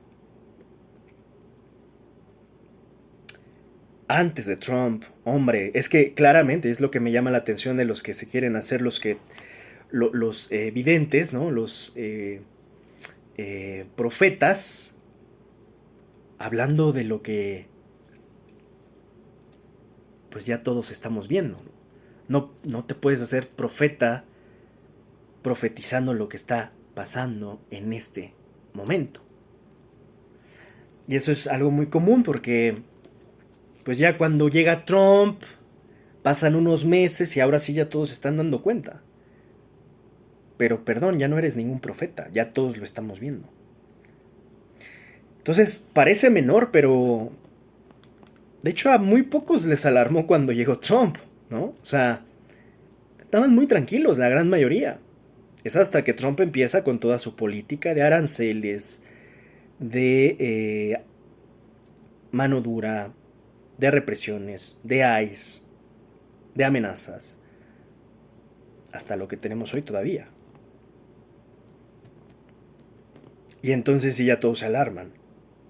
Speaker 1: Antes de Trump, hombre, es que claramente es lo que me llama la atención de los que se quieren hacer los videntes, ¿no? Los profetas, hablando de lo que pues ya todos estamos viendo. No te puedes hacer profeta profetizando lo que está pasando en este momento. Y eso es algo muy común porque pues ya cuando llega Trump pasan unos meses y ahora sí ya todos se están dando cuenta. Pero perdón, ya no eres ningún profeta, ya todos lo estamos viendo. Entonces parece menor, pero de hecho a muy pocos les alarmó cuando llegó Trump, ¿no? O sea, estaban muy tranquilos, la gran mayoría. Es hasta que Trump empieza con toda su política de aranceles, de mano dura, de represiones, de ICE, de amenazas, hasta lo que tenemos hoy todavía. Y entonces sí ya todos se alarman.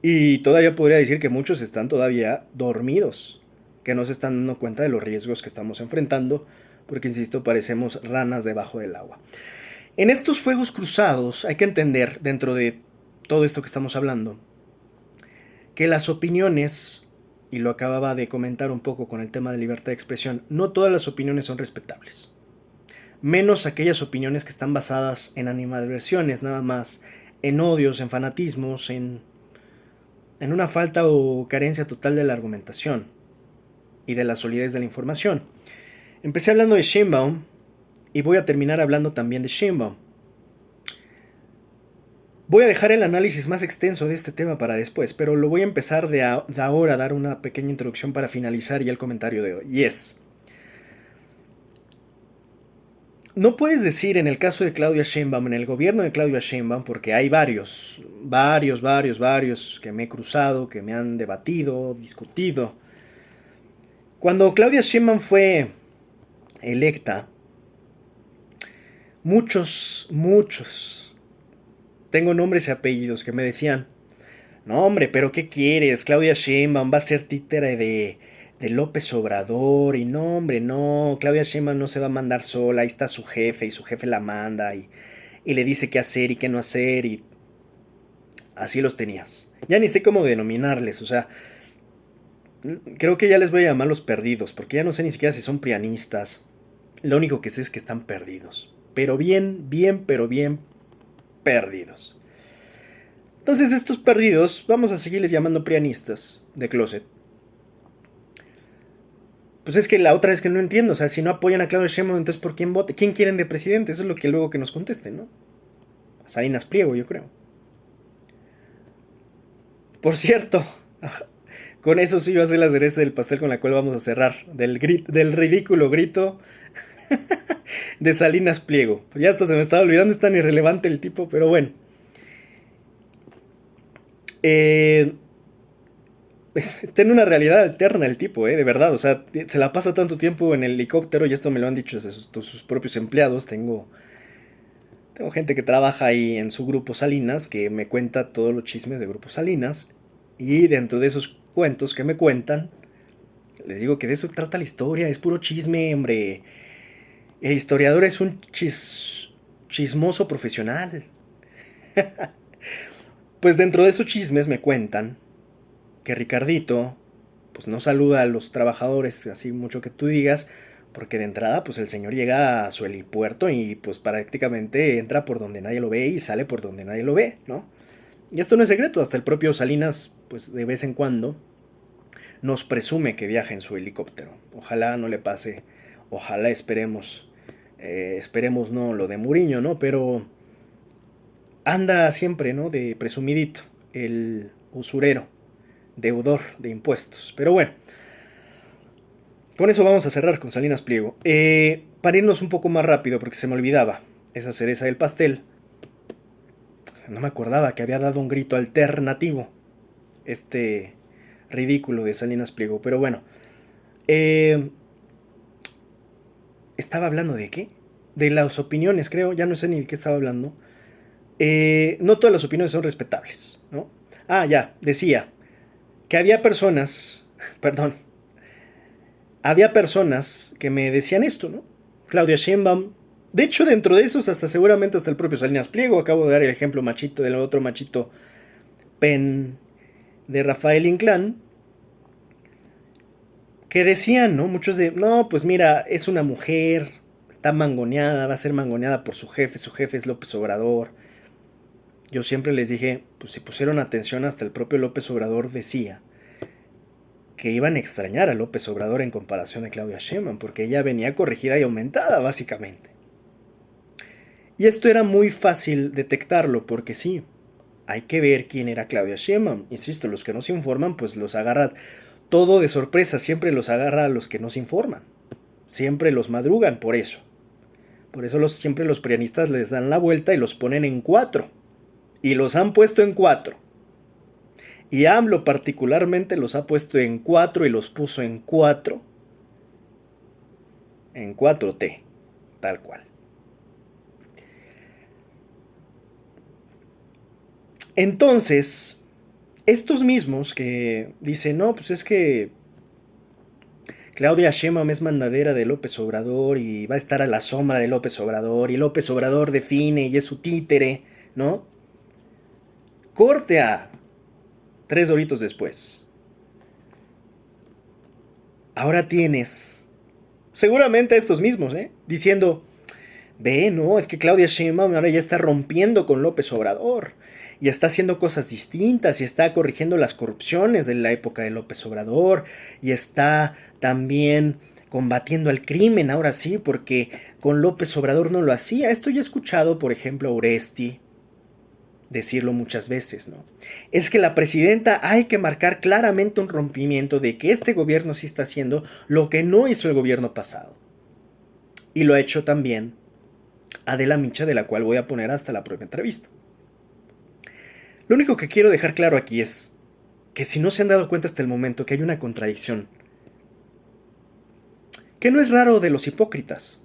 Speaker 1: Y todavía podría decir que muchos están todavía dormidos, que no se están dando cuenta de los riesgos que estamos enfrentando, porque insisto, parecemos ranas debajo del agua. En estos fuegos cruzados hay que entender, dentro de todo esto que estamos hablando, que las opiniones, y lo acababa de comentar un poco con el tema de libertad de expresión, no todas las opiniones son respetables. Menos aquellas opiniones que están basadas en animadversiones, nada más, en odios, en fanatismos, en una falta o carencia total de la argumentación y de la solidez de la información. Empecé hablando de Sheinbaum y voy a terminar hablando también de Sheinbaum. Voy a dejar el análisis más extenso de este tema para después, pero lo voy a empezar de ahora a dar una pequeña introducción para finalizar ya el comentario de hoy. Y es, no puedes decir en el caso de Claudia Sheinbaum, en el gobierno de Claudia Sheinbaum, porque hay varios que me he cruzado, que me han debatido, discutido. Cuando Claudia Sheinbaum fue electa, muchos, tengo nombres y apellidos que me decían, no hombre, pero ¿qué quieres? Claudia Sheinbaum va a ser títere de López Obrador, y no hombre, no, Claudia Sheinbaum no se va a mandar sola, ahí está su jefe y su jefe la manda y le dice qué hacer y qué no hacer, y así los tenías. Ya ni sé cómo denominarles, o sea, creo que ya les voy a llamar los perdidos, porque ya no sé ni siquiera si son prianistas. Lo único que sé es que están perdidos, pero bien perdidos. Entonces estos perdidos, vamos a seguirles llamando prianistas de closet. Pues es que la otra es que no entiendo, o sea, si no apoyan a Claudia Sheinbaum, entonces ¿por quién vote? ¿Quién quieren de presidente? Eso es lo que luego que nos contesten, ¿no? A Salinas Pliego, yo creo. Por cierto, con eso sí va a ser la cereza del pastel con la cual vamos a cerrar, del ridículo grito de Salinas Pliego. Ya hasta se me estaba olvidando, es tan irrelevante el tipo, pero bueno. Está en una realidad alterna el tipo, de verdad. O sea, se la pasa tanto tiempo en el helicóptero, y esto me lo han dicho desde sus propios empleados. Tengo gente que trabaja ahí en su grupo Salinas, que me cuenta todos los chismes de grupo Salinas. Y dentro de esos cuentos que me cuentan, les digo que de eso trata la historia, es puro chisme, hombre. El historiador es un chismoso profesional. Pues dentro de esos chismes me cuentan que Ricardito pues no saluda a los trabajadores así mucho que tú digas, porque de entrada pues el señor llega a su helipuerto y pues prácticamente entra por donde nadie lo ve y sale por donde nadie lo ve, ¿no? Y esto no es secreto, hasta el propio Salinas pues de vez en cuando nos presume que viaja en su helicóptero. Ojalá no le pase, ojalá esperemos no lo de Muriño, ¿no? Pero anda siempre, ¿no? De presumidito, el usurero, deudor de impuestos. Pero bueno, con eso vamos a cerrar con Salinas Pliego. Para irnos un poco más rápido, porque se me olvidaba esa cereza del pastel. No me acordaba que había dado un grito alternativo este ridículo de Salinas Pliego. Pero bueno, ¿estaba hablando de qué? De las opiniones, creo. Ya no sé ni de qué estaba hablando. No todas las opiniones son respetables, ¿no? Ah, ya, decía que había personas, perdón, había personas que me decían esto, ¿no? Claudia Sheinbaum. De hecho, dentro de esos, hasta seguramente hasta el propio Salinas Pliego. Acabo de dar el ejemplo machito del otro machito pen de Rafael Inclán. Que decían, ¿no? Muchos de, no, pues mira, es una mujer, está mangoneada, va a ser mangoneada por su jefe es López Obrador. Yo siempre les dije, pues si pusieron atención, hasta el propio López Obrador decía que iban a extrañar a López Obrador en comparación a Claudia Sheinbaum, porque ella venía corregida y aumentada, básicamente. Y esto era muy fácil detectarlo, porque sí, hay que ver quién era Claudia Sheinbaum. Insisto, los que no se informan, pues los agarra todo de sorpresa, siempre los agarra a los que no se informan. Siempre los madrugan por eso. Por eso siempre los prianistas les dan la vuelta y los ponen en 4. Y los han puesto en 4. Y AMLO particularmente los ha puesto en 4 y los puso en 4. En 4T, tal cual. Entonces, estos mismos que dicen, no, pues es que Claudia Sheinbaum es mandadera de López Obrador y va a estar a la sombra de López Obrador y López Obrador define y es su títere, ¿no? Corte a 3 horitos después. Ahora tienes seguramente a estos mismos, diciendo, ve, no, es que Claudia Sheinbaum ahora ya está rompiendo con López Obrador y está haciendo cosas distintas y está corrigiendo las corrupciones de la época de López Obrador y está también combatiendo al crimen, ahora sí, porque con López Obrador no lo hacía. Esto ya he escuchado, por ejemplo, a Oresti decirlo muchas veces, ¿no? Es que la presidenta hay que marcar claramente un rompimiento de que este gobierno sí está haciendo lo que no hizo el gobierno pasado. Y lo ha hecho también Adela Micha, de la cual voy a poner hasta la propia entrevista. Lo único que quiero dejar claro aquí es que si no se han dado cuenta hasta el momento que hay una contradicción, que no es raro de los hipócritas.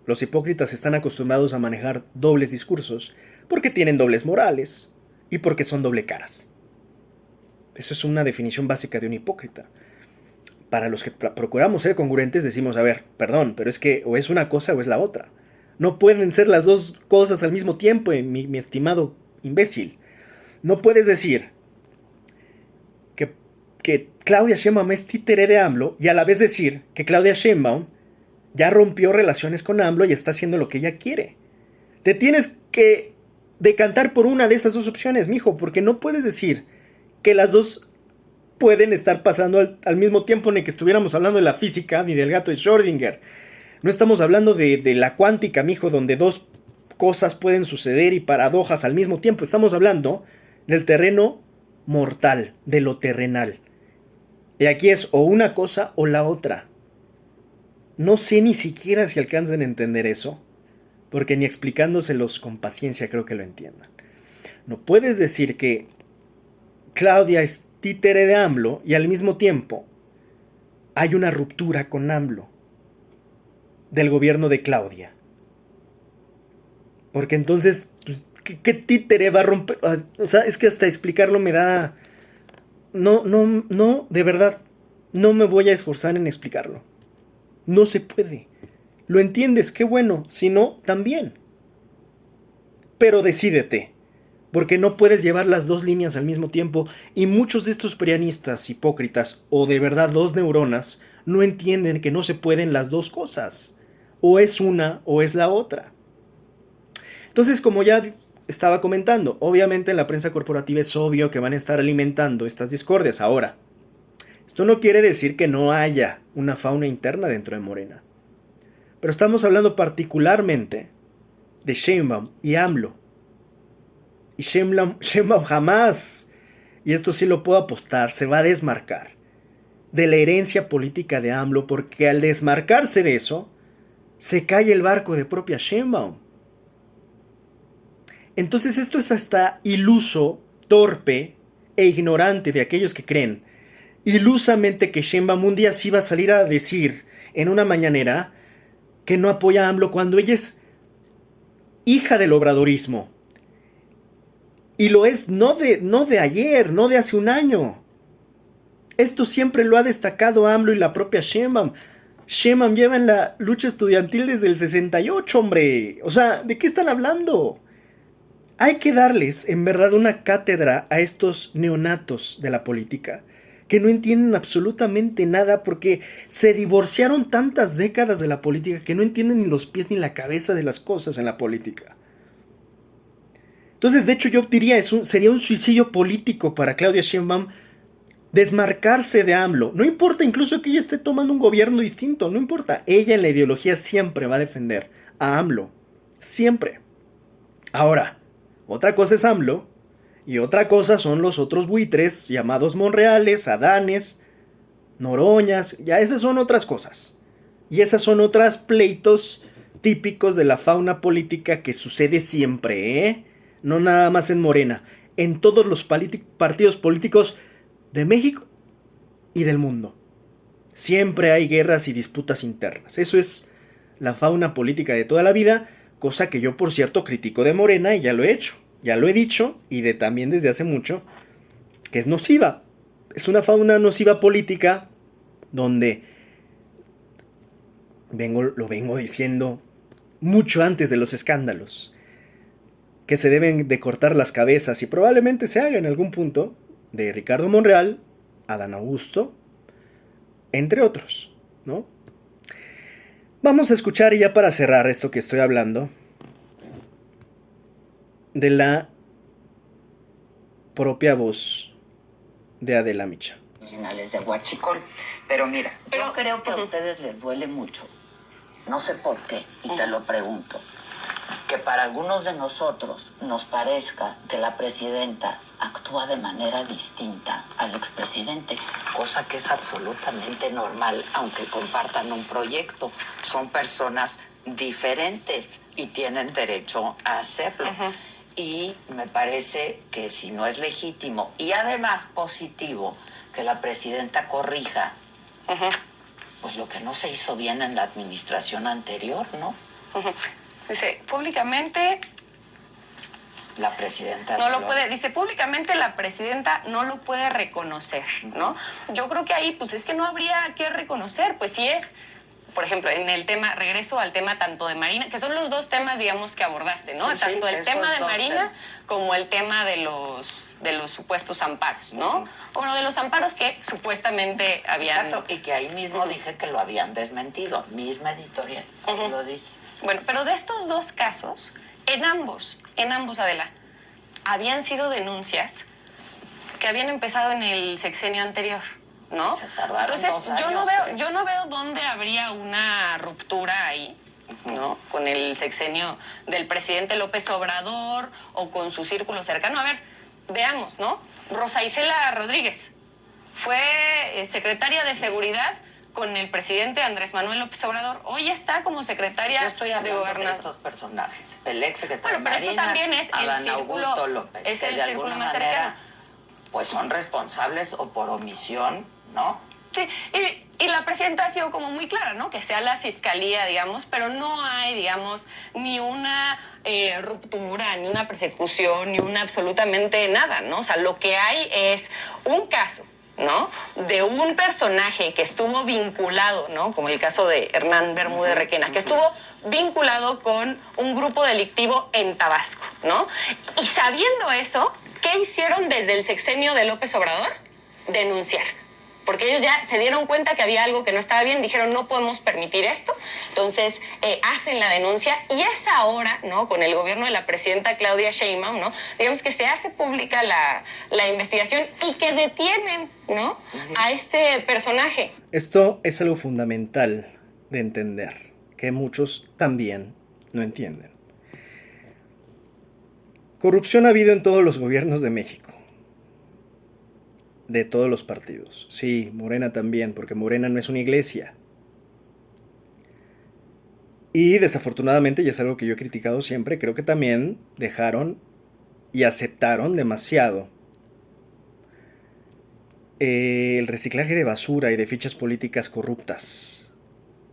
Speaker 1: Los hipócritas están acostumbrados a manejar dobles discursos porque tienen dobles morales y porque son doble caras. Eso es una definición básica de un hipócrita. Para los que procuramos ser congruentes decimos, a ver, perdón, pero es que o es una cosa o es la otra. No pueden ser las dos cosas al mismo tiempo, mi estimado imbécil. No puedes decir que Claudia Sheinbaum es títere de AMLO y a la vez decir que Claudia Sheinbaum ya rompió relaciones con AMLO y está haciendo lo que ella quiere. Te tienes que decantar por una de esas dos opciones, mijo, porque no puedes decir que las dos pueden estar pasando al mismo tiempo, ni que estuviéramos hablando de la física ni del gato de Schrödinger. No estamos hablando de la cuántica, mijo, donde dos cosas pueden suceder y paradojas al mismo tiempo. Estamos hablando del terreno mortal, de lo terrenal. Y aquí es o una cosa o la otra. No sé ni siquiera si alcanzan a entender eso, porque ni explicándoselos con paciencia creo que lo entiendan. No puedes decir que Claudia es títere de AMLO y al mismo tiempo hay una ruptura con AMLO del gobierno de Claudia. Porque entonces, ¿qué títere va a romper? O sea, es que hasta explicarlo me da... No, de verdad, no me voy a esforzar en explicarlo. No se puede. ¿Lo entiendes? Qué bueno. Si no, también. Pero decídete. Porque no puedes llevar las dos líneas al mismo tiempo. Y muchos de estos prianistas hipócritas, o de verdad dos neuronas, no entienden que no se pueden las dos cosas. O es una o es la otra. Entonces, como ya estaba comentando, obviamente en la prensa corporativa es obvio que van a estar alimentando estas discordias. Ahora, esto no quiere decir que no haya una fauna interna dentro de Morena. Pero estamos hablando particularmente de Sheinbaum y AMLO. Y Sheinbaum jamás, y esto sí lo puedo apostar, se va a desmarcar de la herencia política de AMLO, porque al desmarcarse de eso, se cae el barco de propia Sheinbaum. Entonces esto es hasta iluso, torpe e ignorante de aquellos que creen ilusamente que Sheinbaum un día sí va a salir a decir en una mañanera que no apoya a AMLO cuando ella es hija del obradorismo. Y lo es no de ayer, no de hace un año. Esto siempre lo ha destacado AMLO y la propia Sheinbaum. Sheinbaum lleva en la lucha estudiantil desde el 68, hombre. O sea, ¿de qué están hablando? Hay que darles, en verdad, una cátedra a estos neonatos de la política, que no entienden absolutamente nada porque se divorciaron tantas décadas de la política que no entienden ni los pies ni la cabeza de las cosas en la política. Entonces, de hecho, yo diría, sería un suicidio político para Claudia Sheinbaum desmarcarse de AMLO. No importa incluso que ella esté tomando un gobierno distinto, no importa. Ella en la ideología siempre va a defender a AMLO. Siempre. Ahora, otra cosa es AMLO y otra cosa son los otros buitres llamados Monreales, Adanes, Noroñas. Ya esas son otras cosas. Y esas son otras pleitos típicos de la fauna política que sucede siempre, ¿eh? No nada más en Morena, en todos los partidos políticos de México y del mundo. Siempre hay guerras y disputas internas. Eso es la fauna política de toda la vida, cosa que yo, por cierto, critico de Morena y ya lo he hecho, ya lo he dicho, y también desde hace mucho, que es nociva. Es una fauna nociva política donde lo vengo diciendo mucho antes de los escándalos, que se deben de cortar las cabezas, y probablemente se haga en algún punto, de Ricardo Monreal, Adán Augusto, entre otros, ¿no? Vamos a escuchar, ya para cerrar esto que estoy hablando, de la propia voz de Adela Micha.
Speaker 2: De Huachicol. Pero mira, yo creo que a ustedes les duele mucho, no sé por qué, y te lo pregunto, que para algunos de nosotros nos parezca que la presidenta actúa de manera distinta al expresidente, cosa que es absolutamente normal, aunque compartan un proyecto. Son personas diferentes y tienen derecho a hacerlo. Y me parece que si no es legítimo y además positivo que la presidenta corrija, pues lo que no se hizo bien en la administración anterior, ¿no?
Speaker 3: Dice, públicamente
Speaker 2: la presidenta
Speaker 3: no lo puede, dice, públicamente la presidenta no lo puede reconocer, ¿no? Yo creo que ahí, pues es que no habría que reconocer, pues si es, por ejemplo, en el tema, regreso al tema tanto de Marina, que son los dos temas, digamos, que abordaste, ¿no?
Speaker 2: Sí,
Speaker 3: tanto el tema de Marina
Speaker 2: temas,
Speaker 3: como el tema de los supuestos amparos, ¿no? Bueno, de los amparos que supuestamente habían...
Speaker 2: Exacto, y que ahí mismo dije que lo habían desmentido, misma editorial, lo dice.
Speaker 3: Bueno, pero de estos dos casos, en ambos, Adela, habían sido denuncias que habían empezado en el sexenio anterior, ¿no?
Speaker 2: Se tardaron
Speaker 3: Entonces,
Speaker 2: 2 años,
Speaker 3: yo no veo dónde habría una ruptura ahí, ¿no? Con el sexenio del presidente López Obrador o con su círculo cercano. A ver, veamos, ¿no? Rosa Isela Rodríguez fue secretaria de Seguridad con el presidente Andrés Manuel López Obrador. Hoy está como secretaria
Speaker 2: Yo estoy hablando
Speaker 3: de Gobernación.
Speaker 2: De estos personajes. El ex secretario
Speaker 3: pero
Speaker 2: Marina,
Speaker 3: esto también es
Speaker 2: Adán
Speaker 3: el círculo,
Speaker 2: Augusto López,
Speaker 3: es el
Speaker 2: de
Speaker 3: círculo
Speaker 2: alguna
Speaker 3: más
Speaker 2: manera,
Speaker 3: cercano.
Speaker 2: pues son responsables o por omisión, ¿no?
Speaker 3: Sí, y la presidenta ha sido como muy clara, ¿no? Que sea la fiscalía, digamos, pero no hay, digamos, ni una ruptura, ni una persecución, ni una absolutamente nada, ¿no? O sea, lo que hay es un caso, ¿no? De un personaje que estuvo vinculado, ¿no? Como el caso de Hernán Bermúdez Requena, que estuvo vinculado con un grupo delictivo en Tabasco, ¿no? Y sabiendo eso, ¿qué hicieron desde el sexenio de López Obrador? Denunciar. Porque ellos ya se dieron cuenta que había algo que no estaba bien, dijeron no podemos permitir esto, entonces hacen la denuncia y es ahora, ¿no? Con el gobierno de la presidenta Claudia Sheinbaum, ¿no? Digamos que se hace pública la investigación y que detienen, ¿no? A este personaje.
Speaker 1: Esto es algo fundamental de entender, que muchos también no entienden. Corrupción ha habido en todos los gobiernos de México. De todos los partidos. Sí, Morena también, porque Morena no es una iglesia. Y desafortunadamente, y es algo que yo he criticado siempre, creo que también dejaron y aceptaron demasiado el reciclaje de basura y de fichas políticas corruptas.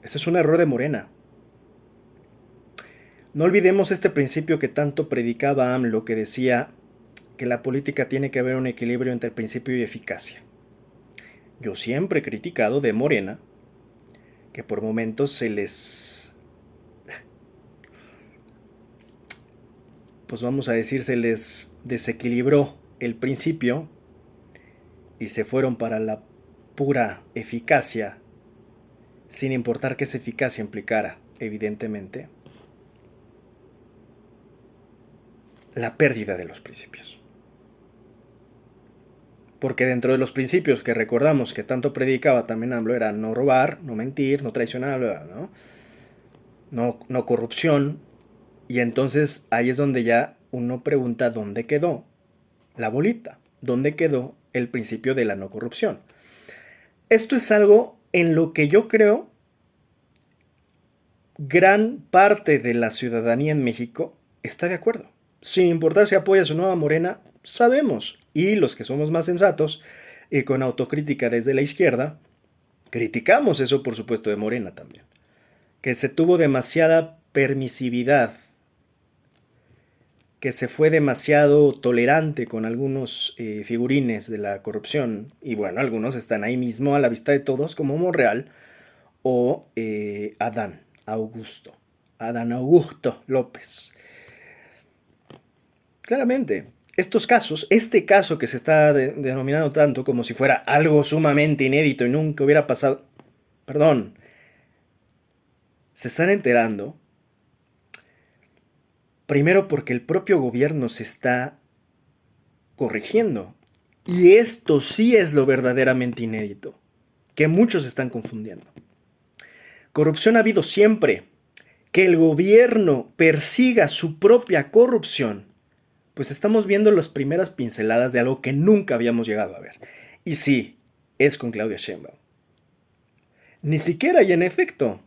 Speaker 1: Ese es un error de Morena. No olvidemos este principio que tanto predicaba AMLO, que decía que la política tiene que haber un equilibrio entre principio y eficacia. Yo siempre he criticado de Morena que por momentos se les, pues vamos a decir, se les desequilibró el principio y se fueron para la pura eficacia, sin importar que esa eficacia implicara, evidentemente, la pérdida de los principios. Porque dentro de los principios que recordamos que tanto predicaba también AMLO era no robar, no mentir, no traicionar, no corrupción. Y entonces ahí es donde ya uno pregunta dónde quedó la bolita, dónde quedó el principio de la no corrupción. Esto es algo en lo que yo creo gran parte de la ciudadanía en México está de acuerdo. Sin importar si apoyas o no a Morena, sabemos. Y los que somos más sensatos y con autocrítica desde la izquierda, criticamos eso, por supuesto, de Morena también. Que se tuvo demasiada permisividad, que se fue demasiado tolerante con algunos figurines de la corrupción. Y bueno, algunos están ahí mismo a la vista de todos, como Monreal o Adán Augusto López. Claramente, estos casos, este caso que se está denominando tanto como si fuera algo sumamente inédito y nunca hubiera pasado, perdón, se están enterando, primero porque el propio gobierno se está corrigiendo. Y esto sí es lo verdaderamente inédito, que muchos están confundiendo. Corrupción ha habido siempre. Que el gobierno persiga su propia corrupción, pues estamos viendo las primeras pinceladas de algo que nunca habíamos llegado a ver. Y sí, es con Claudia Sheinbaum. Ni siquiera, y en efecto,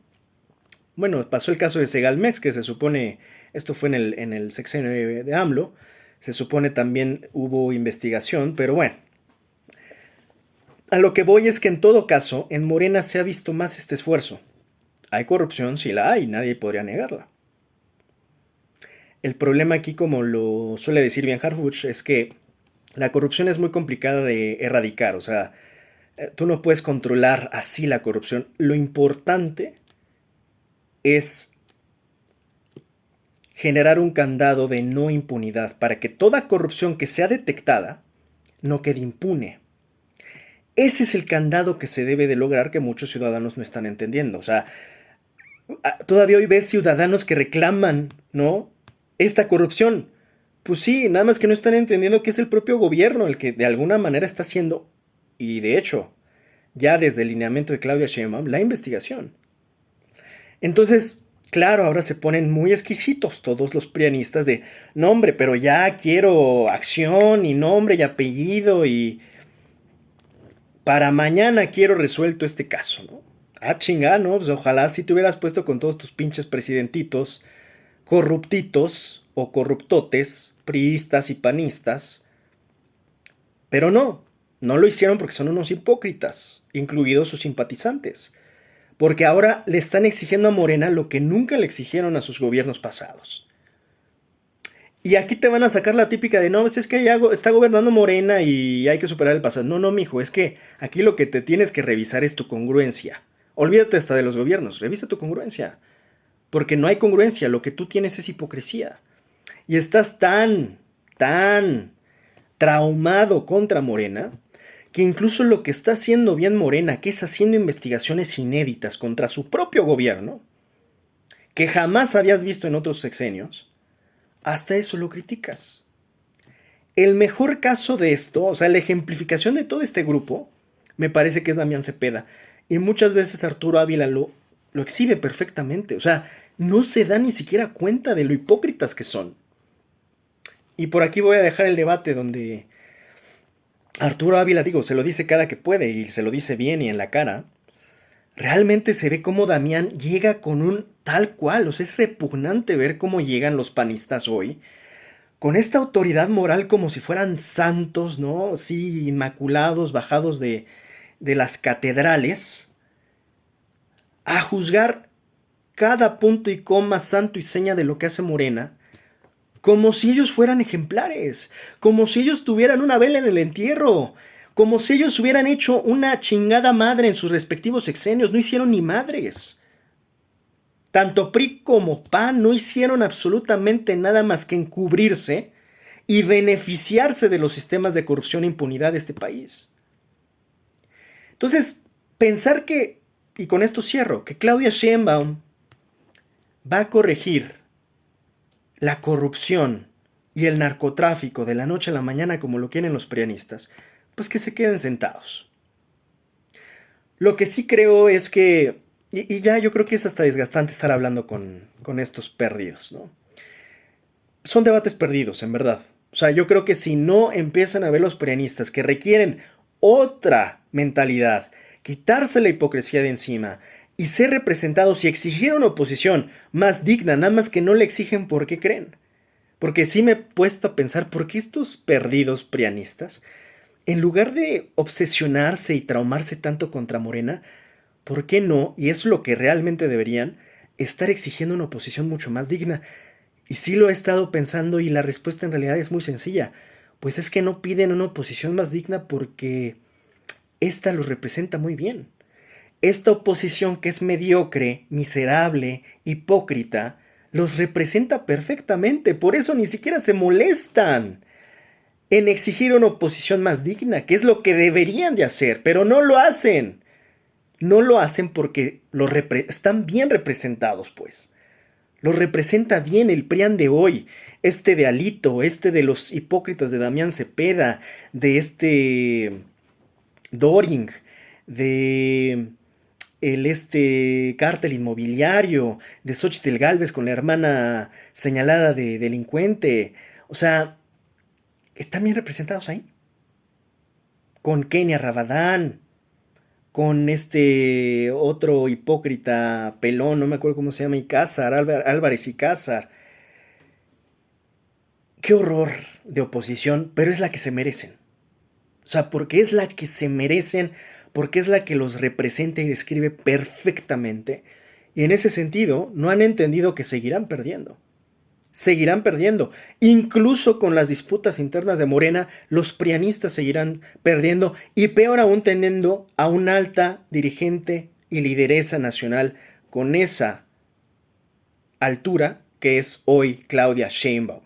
Speaker 1: bueno, pasó el caso de Segalmex, que se supone, esto fue en el sexenio de AMLO, se supone también hubo investigación, pero bueno. A lo que voy es que en todo caso, en Morena se ha visto más este esfuerzo. Hay corrupción, sí la hay, nadie podría negarla. El problema aquí, como lo suele decir bien Harfuch, es que la corrupción es muy complicada de erradicar. O sea, tú no puedes controlar así la corrupción. Lo importante es generar un candado de no impunidad para que toda corrupción que sea detectada no quede impune. Ese es el candado que se debe de lograr, que muchos ciudadanos no están entendiendo. O sea, todavía hoy ves ciudadanos que reclaman, ¿no?, esta corrupción. Pues sí, nada más que no están entendiendo que es el propio gobierno el que de alguna manera está haciendo, y de hecho, ya desde el lineamiento de Claudia Sheinbaum, la investigación. Entonces, claro, ahora se ponen muy exquisitos todos los prianistas de, no hombre, pero ya quiero acción y nombre y apellido y para mañana quiero resuelto este caso, ¿no? Ah, chinga, ¿no? Pues ojalá si te hubieras puesto con todos tus pinches presidentitos corruptitos o corruptotes, priistas y panistas, pero no lo hicieron porque son unos hipócritas, incluidos sus simpatizantes, porque ahora le están exigiendo a Morena lo que nunca le exigieron a sus gobiernos pasados. Y aquí te van a sacar la típica de, no, pues es que ya está gobernando Morena y hay que superar el pasado. No, mijo, es que aquí lo que te tienes que revisar es tu congruencia. Olvídate hasta de los gobiernos, revisa tu congruencia. Porque no hay congruencia, lo que tú tienes es hipocresía. Y estás tan traumado contra Morena, que incluso lo que está haciendo bien Morena, que es haciendo investigaciones inéditas contra su propio gobierno, que jamás habías visto en otros sexenios, hasta eso lo criticas. El mejor caso de esto, o sea, la ejemplificación de todo este grupo, me parece que es Damián Cepeda. Y muchas veces Arturo Ávila lo exhibe perfectamente. O sea, no se da ni siquiera cuenta de lo hipócritas que son. Y por aquí voy a dejar el debate donde Arturo Ávila, digo, se lo dice cada que puede y se lo dice bien y en la cara. Realmente se ve cómo Damián llega con un tal cual. O sea, es repugnante ver cómo llegan los panistas hoy. Con esta autoridad moral como si fueran santos, ¿no? Sí, inmaculados, bajados de las catedrales, a juzgar cada punto y coma, santo y seña de lo que hace Morena, como si ellos fueran ejemplares, como si ellos tuvieran una vela en el entierro, como si ellos hubieran hecho una chingada madre en sus respectivos sexenios. No hicieron ni madres. Tanto PRI como PAN no hicieron absolutamente nada más que encubrirse y beneficiarse de los sistemas de corrupción e impunidad de este país. Entonces, pensar que, y con esto cierro, que Claudia Sheinbaum va a corregir la corrupción y el narcotráfico de la noche a la mañana como lo quieren los prianistas, pues que se queden sentados. Lo que sí creo es que, y ya yo creo que es hasta desgastante estar hablando con estos perdidos, ¿no? Son debates perdidos, en verdad. O sea, yo creo que si no empiezan a ver los prianistas que requieren otra mentalidad, quitarse la hipocresía de encima y ser representados y exigir una oposición más digna, nada más que no le exigen porque creen. Porque sí me he puesto a pensar por qué estos perdidos prianistas, en lugar de obsesionarse y traumarse tanto contra Morena, ¿por qué no? Y es lo que realmente deberían, estar exigiendo una oposición mucho más digna. Y sí lo he estado pensando y la respuesta en realidad es muy sencilla. Pues es que no piden una oposición más digna porque esta los representa muy bien. Esta oposición que es mediocre, miserable, hipócrita, los representa perfectamente. Por eso ni siquiera se molestan en exigir una oposición más digna, que es lo que deberían de hacer, pero no lo hacen. No lo hacen porque están bien representados, pues. Los representa bien el PRIAN de hoy, este de Alito, este de los hipócritas de Damián Cepeda, de este Doring, de cártel inmobiliario, de Xóchitl Gálvez con la hermana señalada de delincuente. O sea, están bien representados ahí. Con Kenia Rabadán, con este otro hipócrita pelón, no me acuerdo cómo se llama, Álvarez Icázar. Qué horror de oposición, pero es la que se merecen. O sea, porque es la que se merecen, porque es la que los representa y describe perfectamente. Y en ese sentido, no han entendido que seguirán perdiendo. Seguirán perdiendo. Incluso con las disputas internas de Morena, los prianistas seguirán perdiendo. Y peor aún teniendo a una alta dirigente y lideresa nacional con esa altura que es hoy Claudia Sheinbaum.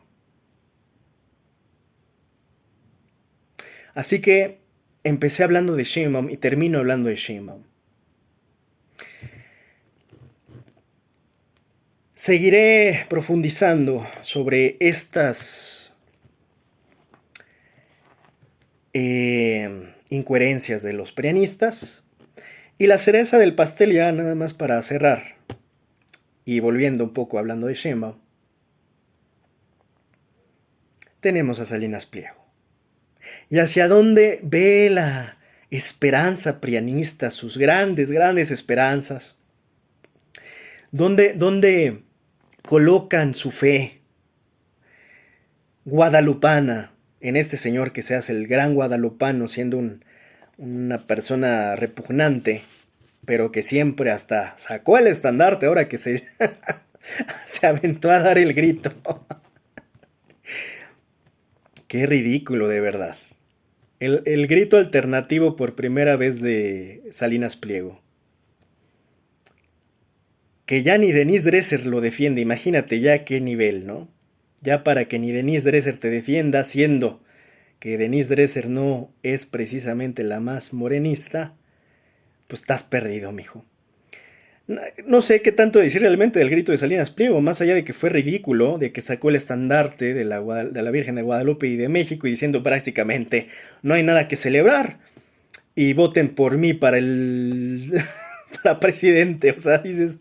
Speaker 1: Así que empecé hablando de Sheinbaum y termino hablando de Sheinbaum. Seguiré profundizando sobre estas incoherencias de los prianistas. Y la cereza del pastel, ya nada más para cerrar, y volviendo un poco hablando de Sheinbaum, tenemos a Salinas Pliego. ¿Y hacia dónde ve la esperanza prianista, sus grandes, grandes esperanzas? ¿Dónde colocan su fe guadalupana en este señor que se hace el gran guadalupano, siendo una persona repugnante, pero que siempre hasta sacó el estandarte ahora que se aventó a dar el grito? Qué ridículo, de verdad. El grito alternativo por primera vez de Salinas Pliego. Que ya ni Denise Dresser lo defiende, imagínate ya qué nivel, ¿no? Ya para que ni Denise Dresser te defienda, siendo que Denise Dresser no es precisamente la más morenista, pues estás perdido, mijo. No sé qué tanto decir realmente del grito de Salinas Pliego, más allá de que fue ridículo, de que sacó el estandarte de la Virgen de Guadalupe y de México y diciendo prácticamente no hay nada que celebrar y voten por mí para para presidente. O sea, dices,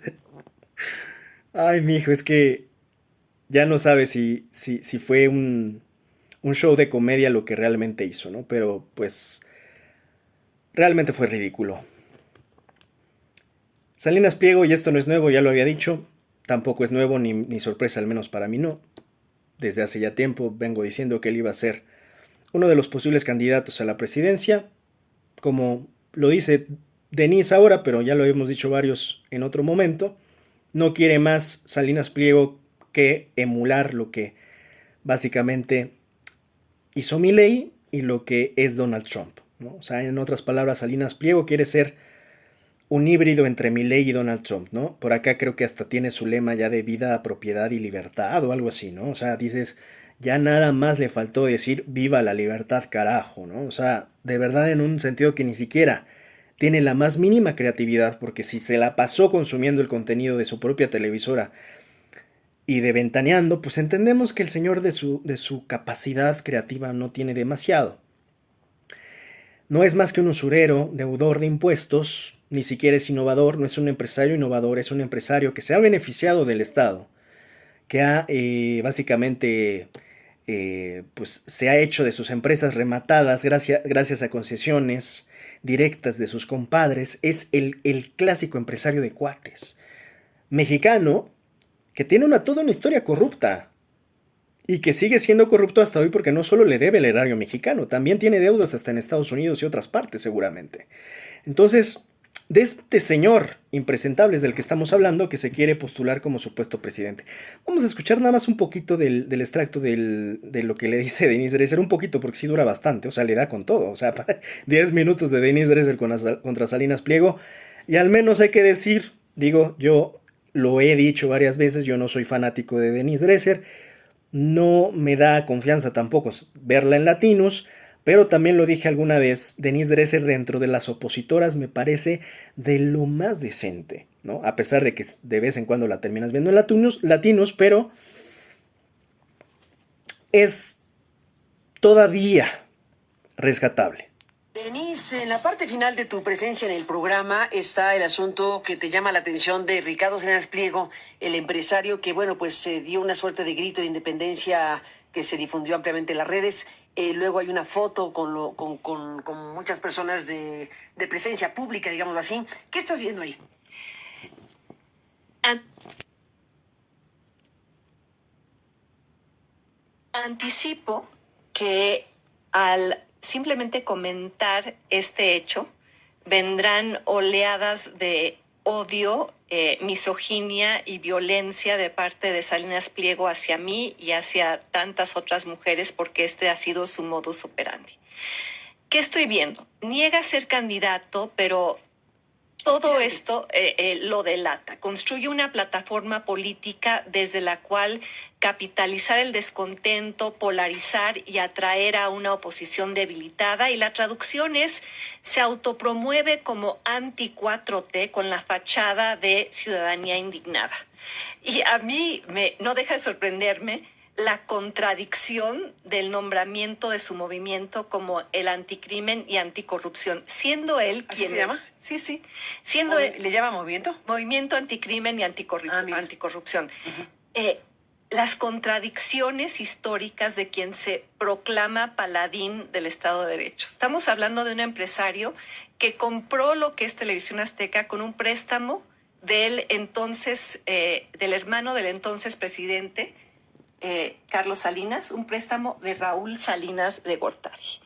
Speaker 1: ay, mijo, es que ya no sabes si fue un show de comedia lo que realmente hizo, ¿no? Pero pues realmente fue ridículo. Salinas Pliego, y esto no es nuevo, ya lo había dicho, tampoco es nuevo ni sorpresa, al menos para mí no. Desde hace ya tiempo vengo diciendo que él iba a ser uno de los posibles candidatos a la presidencia, como lo dice Denise ahora, pero ya lo hemos dicho varios en otro momento. No quiere más Salinas Pliego que emular lo que básicamente hizo Milei y lo que es Donald Trump, ¿no? O sea, en otras palabras, Salinas Pliego quiere ser un híbrido entre Milei y Donald Trump, ¿no? Por acá creo que hasta tiene su lema ya de vida, propiedad y libertad o algo así, ¿no? O sea, dices, ya nada más le faltó decir viva la libertad, carajo, ¿no? O sea, de verdad en un sentido que ni siquiera tiene la más mínima creatividad, porque si se la pasó consumiendo el contenido de su propia televisora y de Ventaneando, pues entendemos que el señor de su capacidad creativa no tiene demasiado. No es más que un usurero, deudor de impuestos, ni siquiera es innovador, no es un empresario innovador, es un empresario que se ha beneficiado del Estado, que ha básicamente pues se ha hecho de sus empresas rematadas gracias a concesiones, directas de sus compadres, es el clásico empresario de cuates. Mexicano que tiene toda una historia corrupta y que sigue siendo corrupto hasta hoy porque no solo le debe el erario mexicano, también tiene deudas hasta en Estados Unidos y otras partes seguramente. Entonces, de este señor impresentable es del que estamos hablando, que se quiere postular como supuesto presidente. Vamos a escuchar nada más un poquito del extracto de lo que le dice Denise Dresser, un poquito porque sí dura bastante, o sea, le da con todo, o sea, 10 minutos de Denise Dresser contra Salinas Pliego, y al menos hay que decir, digo, yo lo he dicho varias veces, yo no soy fanático de Denise Dresser, no me da confianza tampoco verla en Latinos, pero también lo dije alguna vez, Denise Dresser dentro de las opositoras me parece de lo más decente, ¿no? A pesar de que de vez en cuando la terminas viendo en latinos, pero es todavía rescatable.
Speaker 4: Denise, en la parte final de tu presencia en el programa está el asunto que te llama la atención de Ricardo Salinas Pliego, el empresario que, bueno, pues dio una suerte de grito de independencia que se difundió ampliamente en las redes. Luego hay una foto con muchas personas de presencia pública, digámoslo así. ¿Qué estás viendo ahí?
Speaker 5: Anticipo que al simplemente comentar este hecho, vendrán oleadas de odio, misoginia y violencia de parte de Salinas Pliego hacia mí y hacia tantas otras mujeres, porque este ha sido su modus operandi. ¿Qué estoy viendo? Niega ser candidato, pero todo esto lo delata. Construye una plataforma política desde la cual capitalizar el descontento, polarizar y atraer a una oposición debilitada. Y la traducción es, se autopromueve como anti-4T con la fachada de ciudadanía indignada. Y a mí no deja de sorprenderme la contradicción del nombramiento de su movimiento como el anticrimen y anticorrupción, siendo él
Speaker 4: ¿Así
Speaker 5: quien
Speaker 4: se llama?
Speaker 5: Sí. Siendo él,
Speaker 4: ¿Le llama movimiento?
Speaker 5: Movimiento Anticrimen y Anticorrupción. Las contradicciones históricas de quien se proclama paladín del Estado de Derecho. Estamos hablando de un empresario que compró lo que es Televisión Azteca con un préstamo del hermano del entonces presidente, Carlos Salinas, un préstamo de Raúl Salinas de Gortari.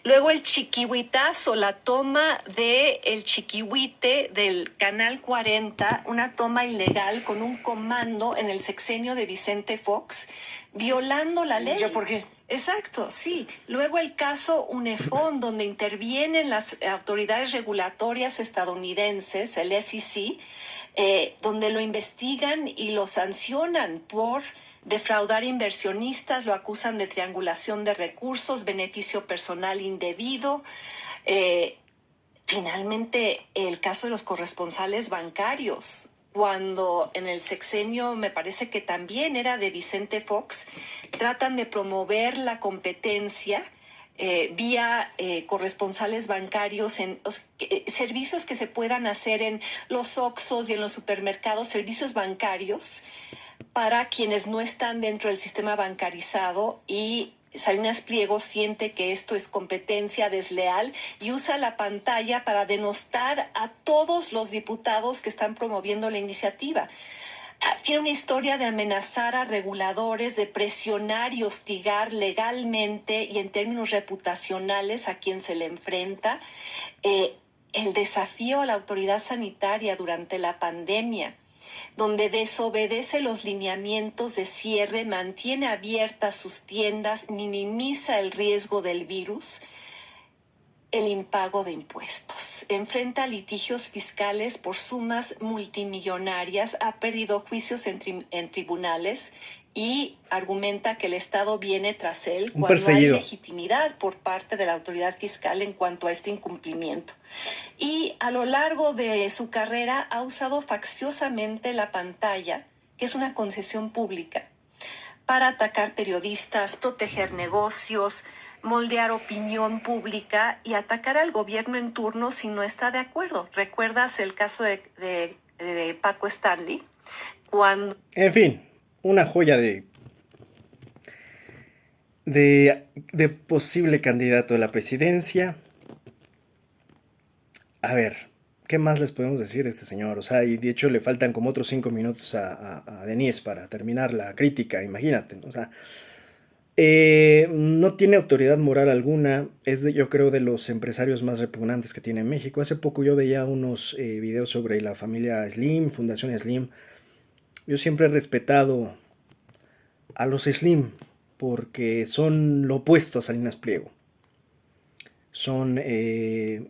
Speaker 5: Luego el chiquihuitazo, la toma del chiquihuite del Canal 40, una toma ilegal con un comando en el sexenio de Vicente Fox, violando la ley.
Speaker 4: ¿Yo por qué?
Speaker 5: Exacto, sí. Luego el caso UNEFON, donde intervienen las autoridades regulatorias estadounidenses, el SEC, donde lo investigan y lo sancionan por defraudar inversionistas, lo acusan de triangulación de recursos, beneficio personal indebido. Finalmente, el caso de los corresponsales bancarios, cuando en el sexenio, me parece que también era de Vicente Fox, tratan de promover la competencia vía corresponsales bancarios en servicios que se puedan hacer en los Oxxos y en los supermercados, servicios bancarios para quienes no están dentro del sistema bancarizado, y Salinas Pliego siente que esto es competencia desleal y usa la pantalla para denostar a todos los diputados que están promoviendo la iniciativa. Tiene una historia de amenazar a reguladores, de presionar y hostigar legalmente y en términos reputacionales a quien se le enfrenta. El desafío a la autoridad sanitaria durante la pandemia, donde desobedece los lineamientos de cierre, mantiene abiertas sus tiendas, minimiza el riesgo del virus. El impago de impuestos. Enfrenta litigios fiscales por sumas multimillonarias, ha perdido juicios en tribunales y argumenta que el Estado viene tras él cuando hay legitimidad por parte de la autoridad fiscal en cuanto a este incumplimiento. Y a lo largo de su carrera ha usado facciosamente la pantalla, que es una concesión pública, para atacar periodistas, proteger negocios, moldear opinión pública y atacar al gobierno en turno si no está de acuerdo. ¿Recuerdas el caso de Paco Stanley? Cuando...
Speaker 1: En fin, una joya de posible candidato a la presidencia. a ver, ¿qué más les podemos decir a este señor? O sea, y de hecho le faltan como otros 5 minutos a Denise para terminar la crítica, imagínate, ¿no? O sea, no tiene autoridad moral alguna, yo creo de los empresarios más repugnantes que tiene México. Hace poco yo veía unos videos sobre la familia Slim, Fundación Slim. Yo siempre he respetado a los Slim porque son lo opuesto a Salinas Pliego. Son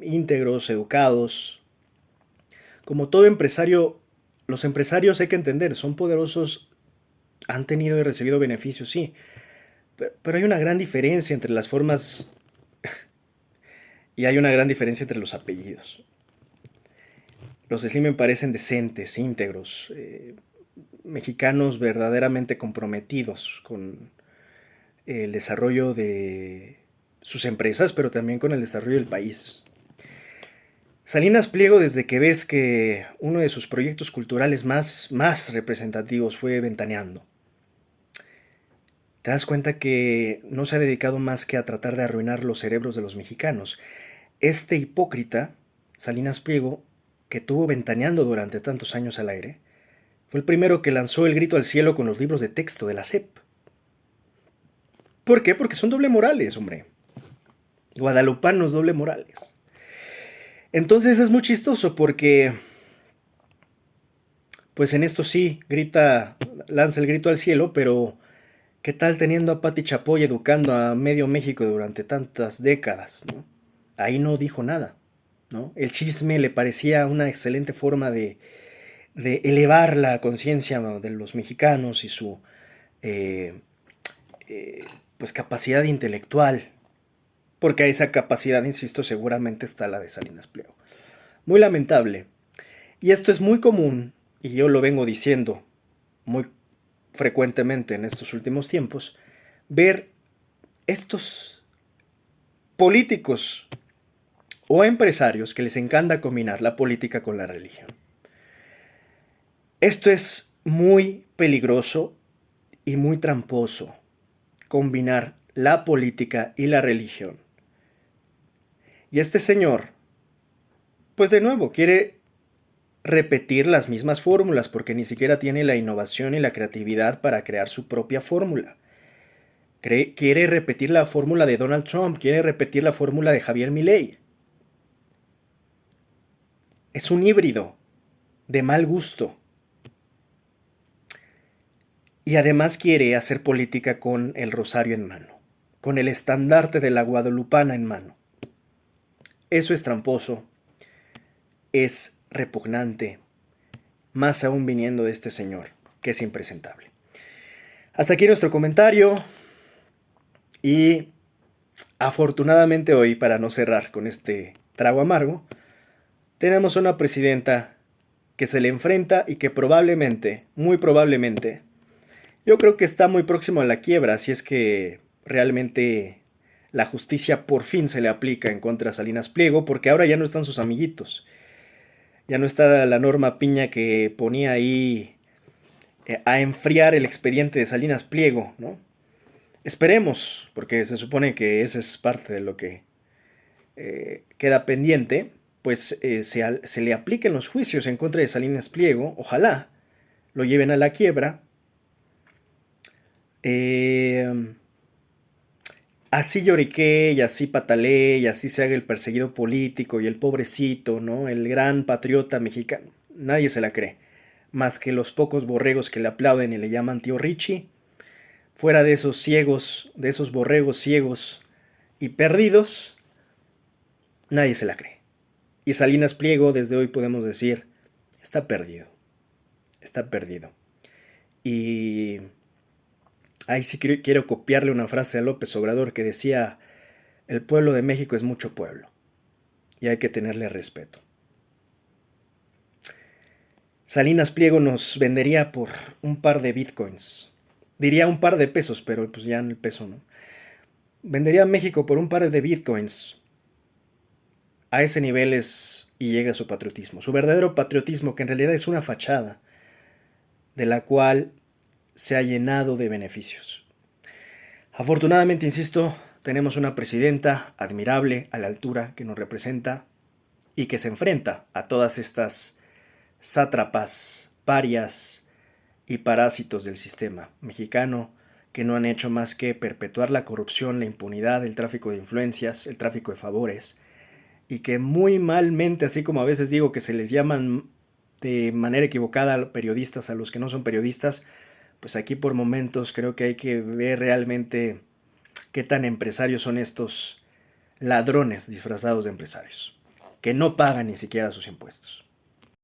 Speaker 1: íntegros, educados. Como todo empresario, los empresarios hay que entender, son poderosos, han tenido y recibido beneficios, sí. Pero hay una gran diferencia entre las formas y hay una gran diferencia entre los apellidos. Los Slim me parecen decentes, íntegros, mexicanos verdaderamente comprometidos con el desarrollo de sus empresas, pero también con el desarrollo del país. Salinas Pliego, desde que ves que uno de sus proyectos culturales más representativos fue Ventaneando, te das cuenta que no se ha dedicado más que a tratar de arruinar los cerebros de los mexicanos. Este hipócrita, Salinas Pliego, que tuvo Ventaneando durante tantos años al aire, fue el primero que lanzó el grito al cielo con los libros de texto de la SEP. ¿Por qué? Porque son doble morales, hombre. Guadalupanos doble morales. Entonces es muy chistoso porque, pues en esto sí, lanza el grito al cielo, pero ¿qué tal teniendo a Pati Chapoy educando a medio México durante tantas décadas, ¿no? Ahí no dijo nada, ¿no? El chisme le parecía una excelente forma de elevar la conciencia de los mexicanos y su pues capacidad intelectual, porque a esa capacidad, insisto, seguramente está la de Salinas Pliego. Muy lamentable. Y esto es muy común, y yo lo vengo diciendo muy frecuentemente en estos últimos tiempos, ver estos políticos o empresarios que les encanta combinar la política con la religión. Esto es muy peligroso y muy tramposo, combinar la política y la religión. Y este señor, pues de nuevo, quiere repetir las mismas fórmulas porque ni siquiera tiene la innovación y la creatividad para crear su propia fórmula. Quiere repetir la fórmula de Donald Trump, quiere repetir la fórmula de Javier Milei. Es un híbrido de mal gusto. Y además quiere hacer política con el rosario en mano, con el estandarte de la guadalupana en mano. Eso es tramposo, es repugnante, más aún viniendo de este señor, que es impresentable. Hasta aquí nuestro comentario y afortunadamente hoy, para no cerrar con este trago amargo, tenemos una presidenta que se le enfrenta y que probablemente, muy probablemente, yo creo que está muy próximo a la quiebra, si es que realmente la justicia por fin se le aplica en contra de Salinas Pliego, porque ahora ya no están sus amiguitos. Ya no está la Norma Piña que ponía ahí a enfriar el expediente de Salinas Pliego, ¿no? Esperemos, porque se supone que esa es parte de lo que queda pendiente, pues se le apliquen los juicios en contra de Salinas Pliego. Ojalá lo lleven a la quiebra. Así lloriqué y así pataleé y así se haga el perseguido político y el pobrecito, ¿no? El gran patriota mexicano. Nadie se la cree, más que los pocos borregos que le aplauden y le llaman tío Richie. Fuera de esos ciegos, de esos borregos ciegos y perdidos, nadie se la cree. Y Salinas Pliego, desde hoy podemos decir, está perdido. Está perdido. Y ahí sí quiero copiarle una frase a López Obrador que decía, el pueblo de México es mucho pueblo y hay que tenerle respeto. Salinas Pliego nos vendería por un par de bitcoins. Diría un par de pesos, pero pues ya en el peso no. Vendería a México por un par de bitcoins. A ese nivel y llega su patriotismo. Su verdadero patriotismo, que en realidad es una fachada, de la cual se ha llenado de beneficios. Afortunadamente, insisto, tenemos una presidenta admirable, a la altura, que nos representa y que se enfrenta a todas estas sátrapas, parias y parásitos del sistema mexicano que no han hecho más que perpetuar la corrupción, la impunidad, el tráfico de influencias, el tráfico de favores, y que muy malmente, así como a veces digo que se les llaman de manera equivocada a periodistas a los que no son periodistas, pues aquí por momentos creo que hay que ver realmente qué tan empresarios son estos ladrones disfrazados de empresarios, que no pagan ni siquiera sus impuestos.